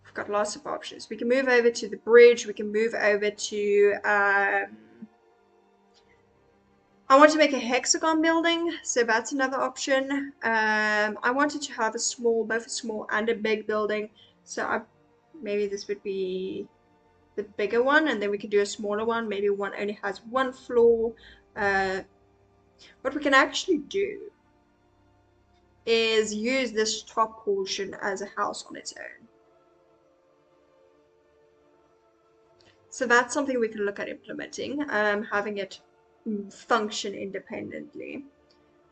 We've got lots of options. We can move over to the bridge. We can move over to I want to make a hexagon building, so that's another option. I wanted to have both a small and a big building, so maybe this would be the bigger one, and then we could do a smaller one. Maybe one only has one floor. What we can actually do is use this top portion as a house on its own. So that's something we can look at implementing, having it function independently.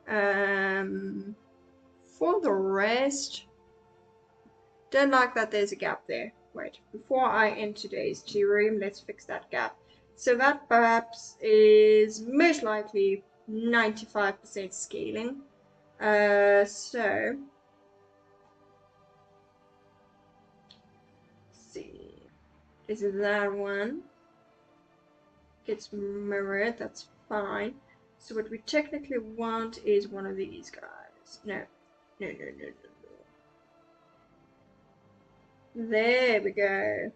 For the rest, don't like that there's a gap there. Wait, before I end today's tea room, let's fix that gap. So that perhaps is most likely 95% scaling. So let's see, is that one? Gets mirrored, that's fine. So what we technically want is one of these guys. No. There we go.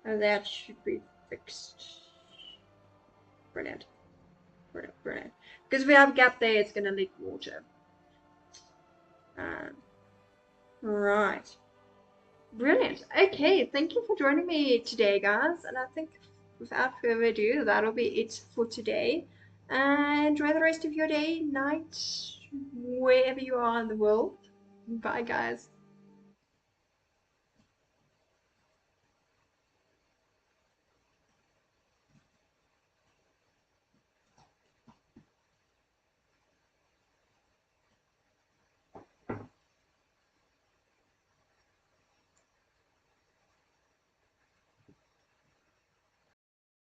And that should be fixed. Brilliant. Brilliant. Because if we have a gap there, it's going to leak water. Right. Brilliant. Okay, thank you for joining me today, guys. And I think without further ado, that'll be it for today. And enjoy the rest of your day, night, wherever you are in the world. Bye, guys.